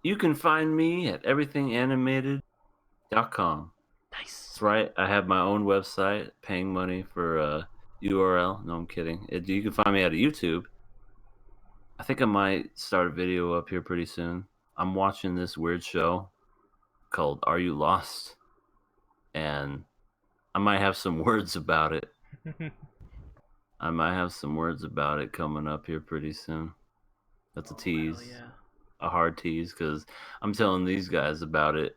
You can find me at everythinganimated.com.
Nice.
That's right. I have my own website, paying money for a URL. No, I'm kidding. You can find me at YouTube. I think I might start a video up here pretty soon. I'm watching this weird show called Are You Lost? And I might have some words about it. I might have some words about it coming up here pretty soon. That's a tease.
Hell yeah.
A hard tease, because I'm telling these guys about it.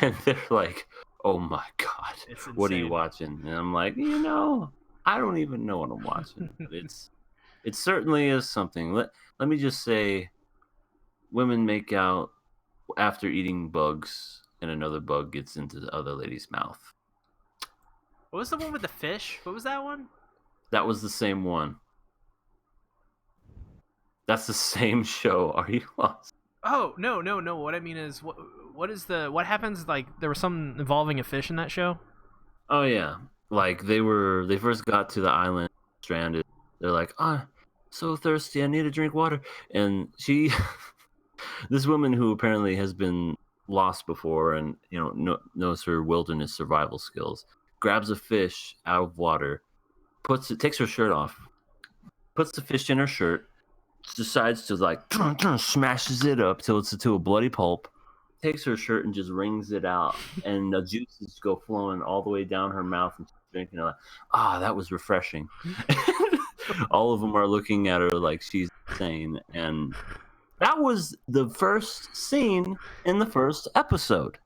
And they're like, oh my God,
It's
what are you
insane.
watching? And I'm like, I don't even know what I'm watching. But it certainly is something. Let me just say, women make out after eating bugs, and another bug gets into the other lady's mouth.
What was the one with the fish? What was that one?
That was the same one. That's the same show. Are You Lost?
Oh no. What I mean is, what happens? Like there was some involving a fish in that show.
Oh yeah, like they first got to the island stranded. They're like, ah, so thirsty, I need to drink water. And she, this woman who apparently has been lost before and knows her wilderness survival skills, grabs a fish out of water, takes her shirt off, puts the fish in her shirt, decides to like smashes it up till it's to a bloody pulp, takes her shirt and just wrings it out, and the juices go flowing all the way down her mouth, and she's drinking it. Like, that was refreshing. All of them are looking at her like she's insane, and that was the first scene in the first episode.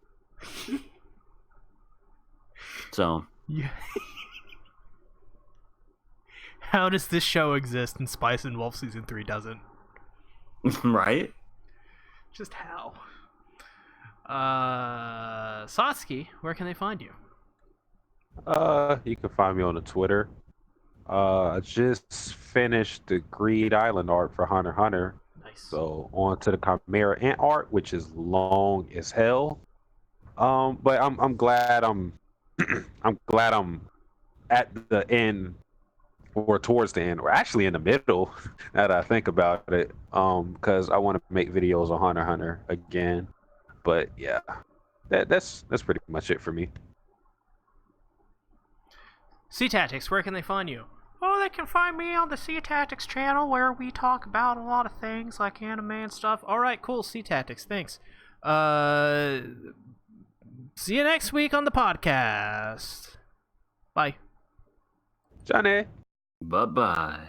So,
Yeah. How does this show exist and Spice and Wolf season 3 doesn't?
right?
Just how? Satsuki, where can they find you?
You can find me on the Twitter. I just finished the Greed Island art for Hunter x Hunter.
Nice.
So on to the Chimera Ant art, which is long as hell. But I'm glad I'm I'm glad I'm at the end or towards the end, or actually in the middle. Now that I think about it, because I want to make videos on Hunter x Hunter again. But yeah, that's pretty much it for me.
SeaTactics, where can they find you? Oh, they can find me on the SeaTactics channel where we talk about a lot of things like anime and stuff. Alright, cool, SeaTactics, thanks. See you next week on the podcast. Bye.
Johnny.
Bye bye.